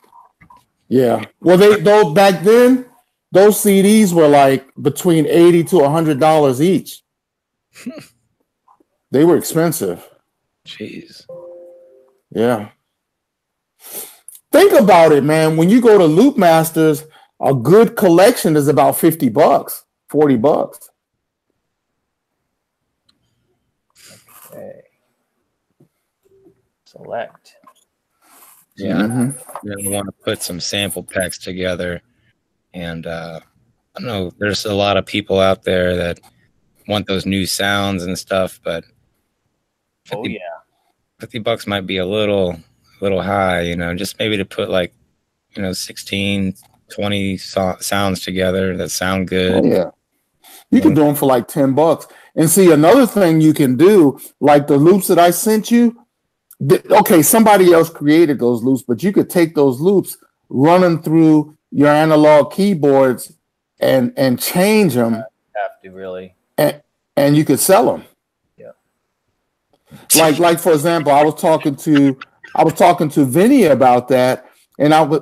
Yeah. Well, back then, those CDs were like between $80 to $100 each. They were expensive. Jeez. Yeah. Think about it, man. When you go to Loop Masters, a good collection is about $50, $40. Okay. Select. Yeah, I want to put some sample packs together, and I don't know. There's a lot of people out there that want those new sounds and stuff, but $50 might be a little high, you know. Just maybe to put like 16, 20 sounds together that sound good. Oh, yeah. You can do them for like $10. And see, another thing you can do, like the loops that I sent you. Okay, somebody else created those loops, but you could take those loops, run them through your analog keyboards, and change them. Have to really. And you could sell them. Yeah. Like for example, I was talking to Vinny about that, and I was,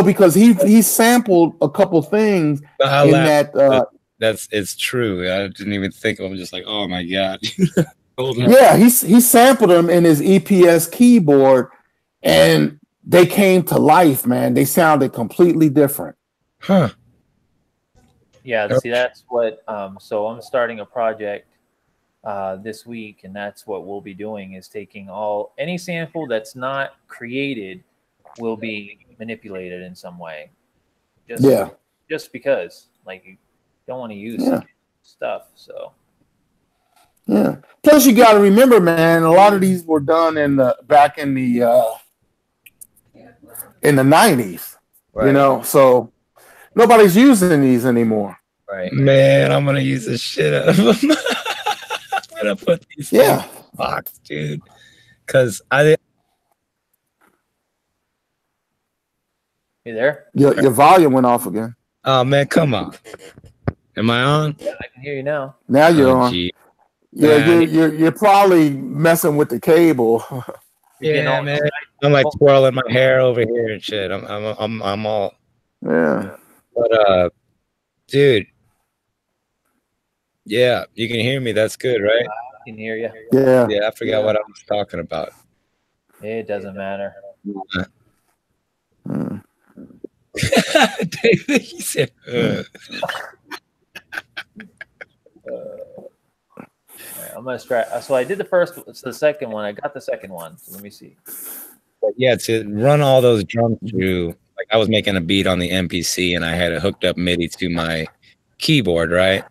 because he sampled a couple things in that. It's true. I didn't even think. I'm just like, oh my god. Yeah, he sampled them in his EPS keyboard, and they came to life, man. They sounded completely different. Huh. Yeah, see, that's what. So I'm starting a project this week, and that's what we'll be doing is taking any sample that's not created will be manipulated in some way. Just because, like, you don't want to use stuff, so. Yeah. Plus, you got to remember, man, a lot of these were done back in the 90s. Right. So nobody's using these anymore. Right. Man, I'm gonna use the shit out of them. I'm gonna put these in the box, dude. Because You there? Your volume went off again. Oh man, come on. Am I on? Yeah, I can hear you now. Now you're on. Gee. Yeah, you're probably messing with the cable. Yeah, man. I'm like twirling my hair over here and shit. I'm all. Yeah. But dude. Yeah, you can hear me. That's good, right? I can hear you. Yeah. Yeah, I forgot what I was talking about. It doesn't matter. David, he said. I'm gonna try. So I did the second one. I got the second one. So let me see. But yeah, to run all those drums through, like I was making a beat on the MPC and I had it hooked up MIDI to my keyboard, right?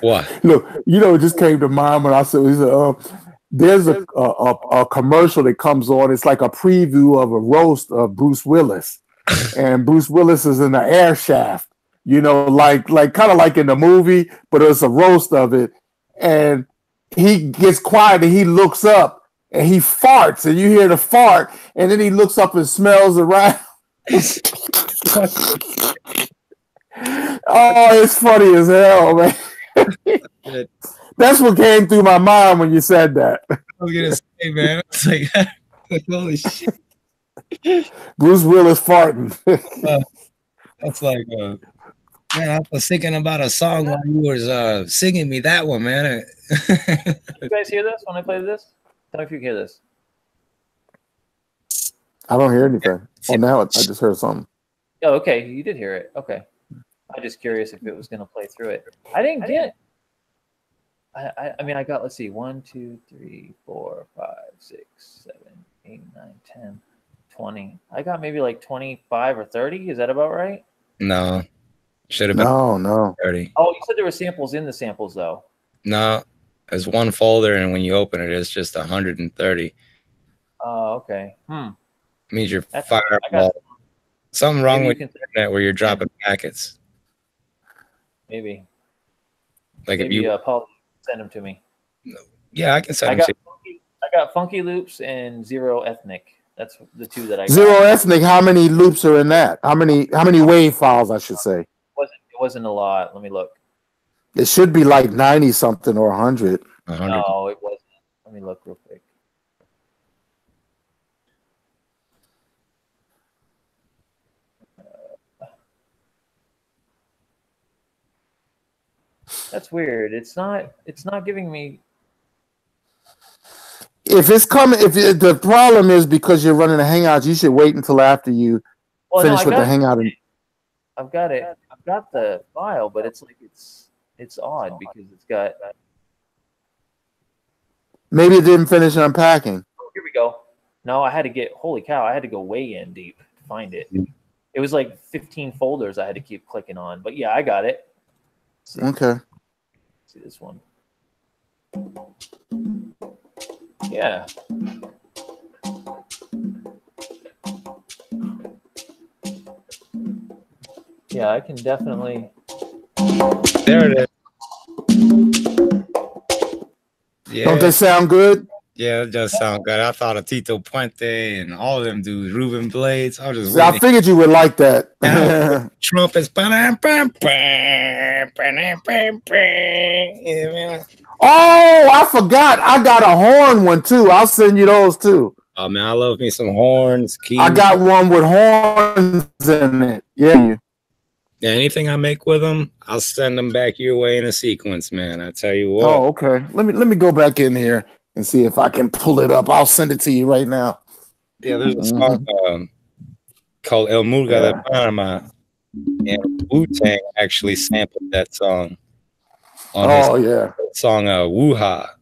What? Look, it just came to mind when I said, there's a commercial that comes on. It's like a preview of a roast of Bruce Willis, and Bruce Willis is in the air shaft. Like kind of like in the movie, but it's a roast of it. And he gets quiet and he looks up and he farts, and you hear the fart, and then he looks up and smells around. Oh, it's funny as hell, man. That's what came through my mind when you said that. I was gonna say, man, it's like, holy shit. Bruce Willis farting. That's like, man, I was thinking about a song while you was singing me that one, man. You guys hear this when I play this? Tell me if you hear this. I don't hear anything. Oh, now I just heard something. Oh, okay. You did hear it. Okay. I'm just curious if it was going to play through it. I didn't get. I mean, I got, let's see, 1, 2, 3, 4, 5, 6, 7, 8, 9, 10, 20. I got maybe like 25 or 30. Is that about right? No. Should have been no 30. Oh, you said there were samples in the samples, though. No. There's one folder, and when you open it, it's just 130. Oh, okay. Means you're fireball. Something wrong with the internet where you're dropping packets. Maybe. Like maybe, if you Paul, send them to me. Yeah, I can send them to you. I got Funky Loops and Zero Ethnic. That's the two that I got. Zero Ethnic, how many loops are in that? How many wave files, I should say? It wasn't a lot. Let me look. It should be like 90 something or 100. No, it wasn't. Let me look real quick. That's weird. It's not giving me. If it's coming, the problem is because you're running a Hangout, you should wait until after you finish with the Hangout. I've got it. I've got the file, but it's like it's odd because it's got. Maybe it didn't finish unpacking. Oh, here we go. No, I had to get. Holy cow! I had to go way in deep to find it. It was like 15 folders I had to keep clicking on. But yeah, I got it. Okay. See this one. Yeah. Yeah, I can definitely. There it is. Yeah. Don't they sound good? Yeah, it does sound good. I thought of Tito Puente and all of them dudes, Ruben Blades. I was just I figured you would like that. Trumpets. Oh, I forgot. I got a horn one too. I'll send you those too. Oh man, I love me some horns. Keys. I got one with horns in it. Yeah. Yeah, anything I make with them, I'll send them back your way in a sequence, man. I tell you what. Oh, okay. Let me go back in here and see if I can pull it up. I'll send it to you right now. Yeah, there's a song called El Murga de Panama, and Wu-Tang actually sampled that song on his song Woo-Ha.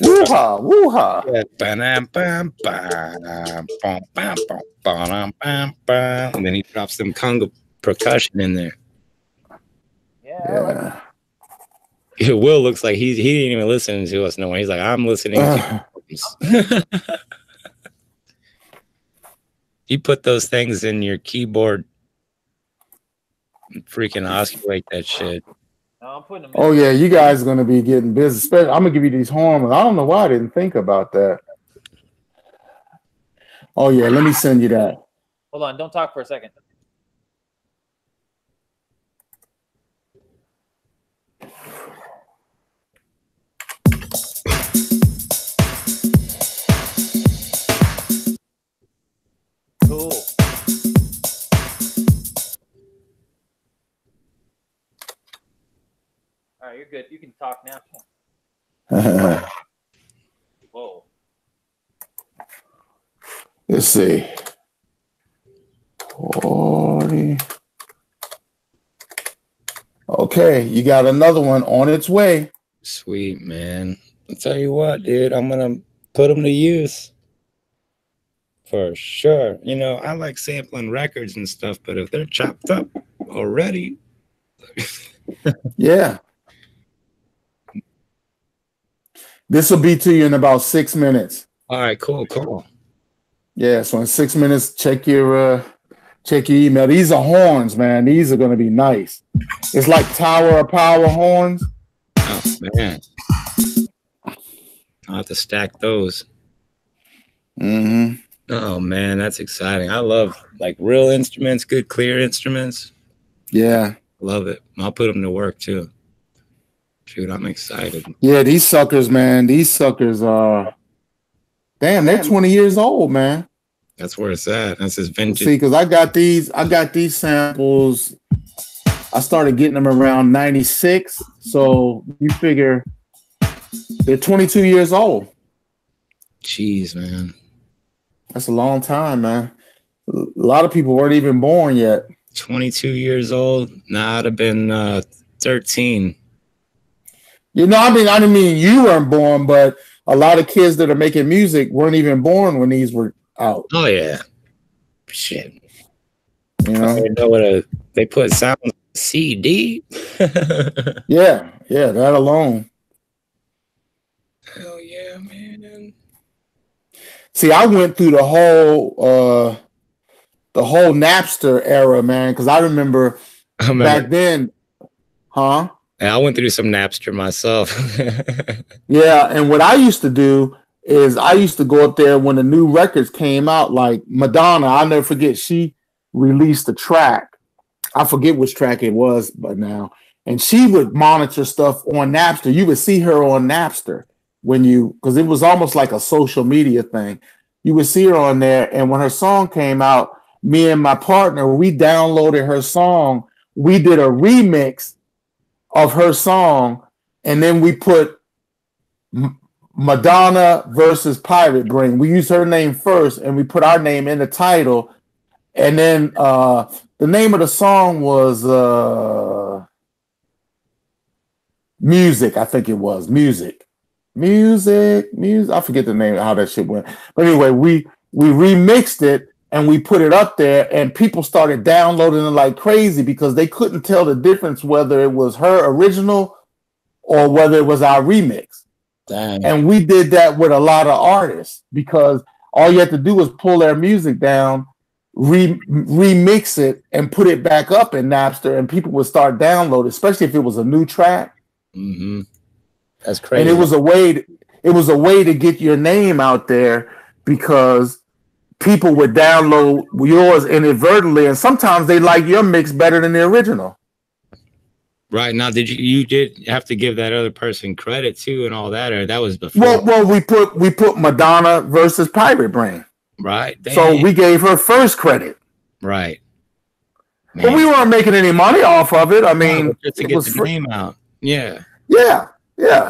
Woo-ha, woo-ha. Yeah. And then he drops some conga percussion in there. Yeah. Will looks like he didn't even listen to us no more. He's like, I'm listening to you. You put those things in your keyboard, freaking osculate that shit. No, I'm putting them oh yeah, you guys are gonna be getting busy. Especially, I'm gonna give you these horns. I don't know why I didn't think about that. Oh yeah, let me send you that. Hold on, don't talk for a second. Cool. All right, you're good. You can talk now. Whoa. Let's see. 40. Okay, you got another one on its way. Sweet, man. I'll tell you what, dude, I'm gonna put them to use. For sure. You know, I like sampling records and stuff, but if they're chopped up already. Yeah. This will be to you in about 6 minutes. All right, cool. Yeah, so in 6 minutes, check your email. These are horns, man. These are gonna be nice. It's like Tower of Power horns. Oh man. I'll have to stack those. Mm-hmm. Oh man, that's exciting. I love like real instruments, good clear instruments. Yeah. Love it. I'll put them to work too. Shoot, I'm excited. Yeah, these suckers, man. These suckers are they're 20 years old, man. That's where it's at. That's his vintage. See, because I got these samples. I started getting them around 96. So you figure they're 22 years old. Jeez, man. That's a long time, man. A lot of people weren't even born yet. 22 years old. Nah, I'd have been 13. You know, I didn't mean you weren't born, but a lot of kids that are making music weren't even born when these were out. Oh yeah. Shit. You know? They put sound on CD. Yeah, that alone. Hell yeah, man. See, I went through the whole Napster era, man, because I remember back then, huh? I went through some Napster myself. Yeah, and what I used to do is I used to go up there when the new records came out, like Madonna. I'll never forget, she released a track. I forget which track it was, but now. And she would monitor stuff on Napster. You would see her on Napster because it was almost like a social media thing. You would see her on there, and when her song came out, me and my partner, we downloaded her song. We did a remix of her song, and then we put Madonna versus Pirate Brain. We used her name first, and we put our name in the title, and then the name of the song was Music. I think it was Music. I forget the name, how that shit went. But anyway, we remixed it and we put it up there, and people started downloading it like crazy because they couldn't tell the difference whether it was her original or whether it was our remix. Damn. And we did that with a lot of artists because all you had to do was pull their music down, remix it and put it back up in Napster, and people would start downloading, especially if it was a new track. Mm-hmm. That's crazy. And it was a way to get your name out there, because people would download yours inadvertently, and sometimes they like your mix better than the original. Right. Now, you did have to give that other person credit too and all that, or that was before? Well, we put Madonna versus Pirate Brain. Right. Dang. So we gave her first credit. Right. Man. But we weren't making any money off of it. I mean, just to get the name out. Yeah. Yeah.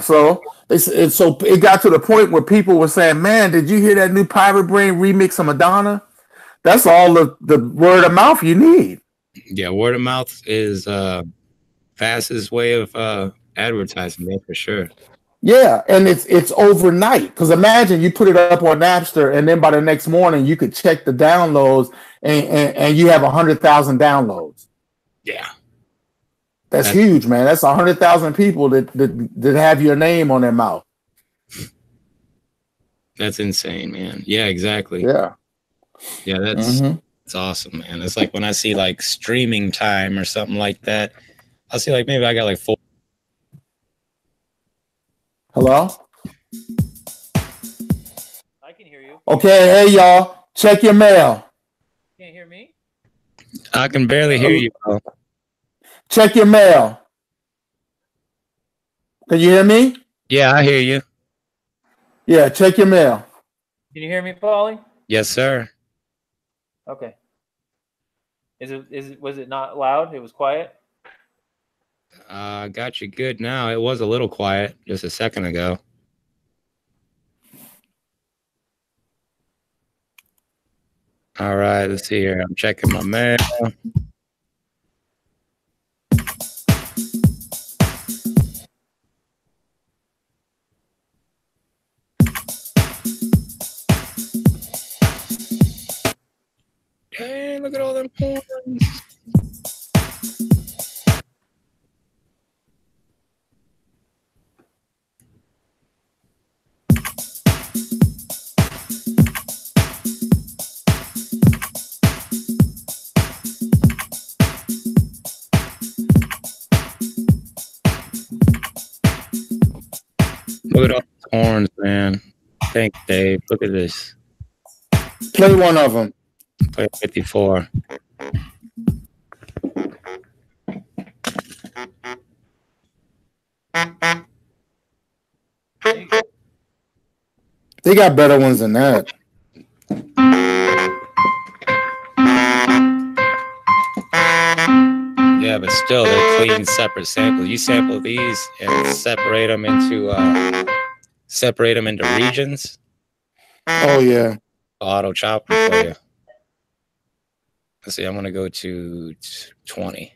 So it got to the point where people were saying, "Man, did you hear that new Pirate Brain remix of Madonna?" That's all the word of mouth you need. Yeah, word of mouth is fastest way of advertising, man, for sure. Yeah, and it's overnight, because imagine you put it up on Napster, and then by the next morning you could check the downloads, and you have 100,000 downloads. Yeah, that's huge, man. That's 100,000 people that have your name on their mouth. That's insane, man. Yeah, exactly. Yeah, that's awesome, man. It's like when I see like streaming time or something like that, I'll see like maybe I got like 4. Hello? I can hear you. Okay, hey y'all, check your mail. Can't hear me? I can barely hear you, bro. Check your mail. Can you hear me? Yeah, I hear you. Yeah, check your mail. Can you hear me, Paulie? Yes, sir. Okay. Was it not loud? It was quiet? Got you good now. It was a little quiet just a second ago. All right, let's see here. I'm checking my mail. Dang, look at all them horns. Look at all the horns, man. Thanks, Dave. Look at this. Play one of them. Play 54. They got better ones than that. Yeah, but still, they're clean, separate samples. You sample these and separate them into regions. Oh yeah. Auto chop them for you. Let's see. I'm gonna go to 20.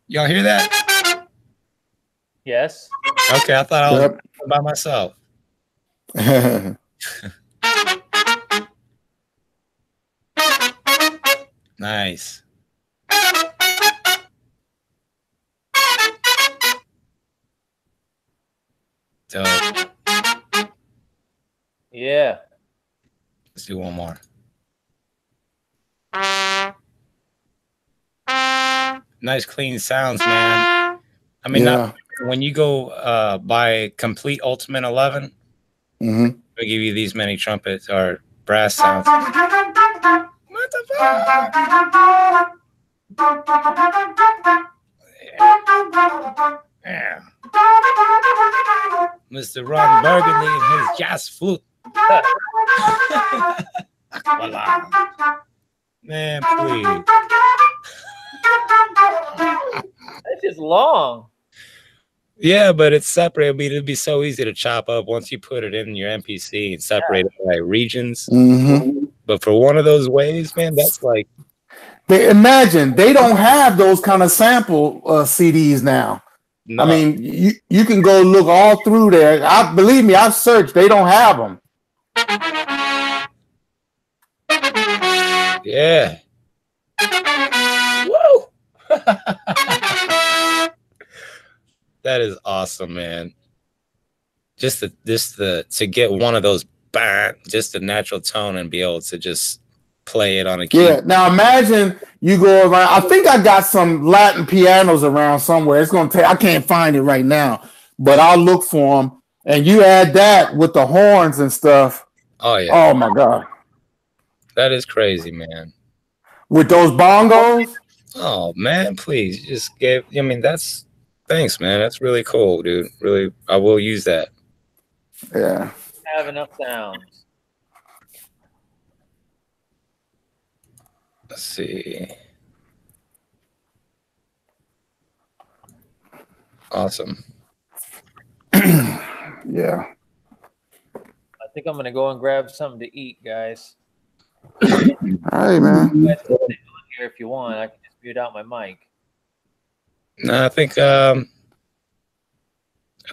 Y'all hear that? Yes. Okay, I thought I was by myself. Nice. Dope. Yeah. Let's do one more. Nice clean sounds, man. I mean, when you go buy complete Ultimate 11, they'll give you these many trumpets or brass sounds. What the fuck? Yeah. Mr. Ron Burgundy and his jazz flute. Man, please. That's just long. Yeah, but it's separate. I mean, it'd be so easy to chop up once you put it in your MPC and separate it by regions. But for one of those waves, man, that's like. Imagine they don't have those kind of sample CDs now. No. I mean, you can go look all through there. Believe me, I've searched. They don't have them. Yeah. That is awesome, man. Just to get one of those, bang, just a natural tone and be able to just play it on a key. Yeah. Now imagine you go around. I think I got some Latin pianos around somewhere. It's gonna take. I can't find it right now, but I'll look for them. And you add that with the horns and stuff. Oh yeah. Oh my God. That is crazy, man. With those bongos. Oh man, please just give. I mean, thanks, man. That's really cool, dude. Really, I will use that. Yeah. Have enough sounds. Let's see. Awesome. Yeah. I think I'm gonna go and grab something to eat, guys. All right, man. You guys can stay on here if you want. I can just mute out my mic. No, I think I'm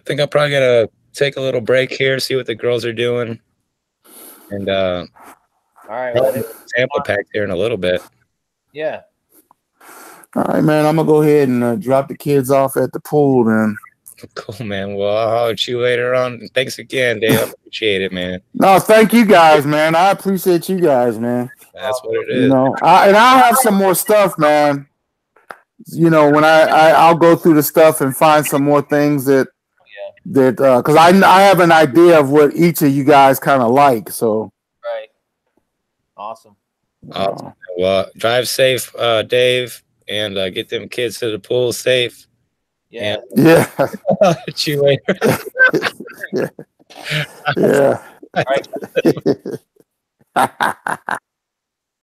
probably gonna take a little break here, see what the girls are doing, and all right, well, sample pack here in a little bit. Yeah. All right, man. I'm gonna go ahead and drop the kids off at the pool, then. Cool, man. Well, I'll holler at you later on. Thanks again, Dave. I appreciate it, man. No, thank you guys, man. I appreciate you guys, man. That's what it is. You know, and I'll have some more stuff, man. You know, when I'll go through the stuff and find some more things that because I have an idea of what each of you guys kind of like. So right. Awesome. Well, drive safe, Dave, and get them kids to the pool safe. Yeah. Yeah. I'll hit you later. Yeah. All right.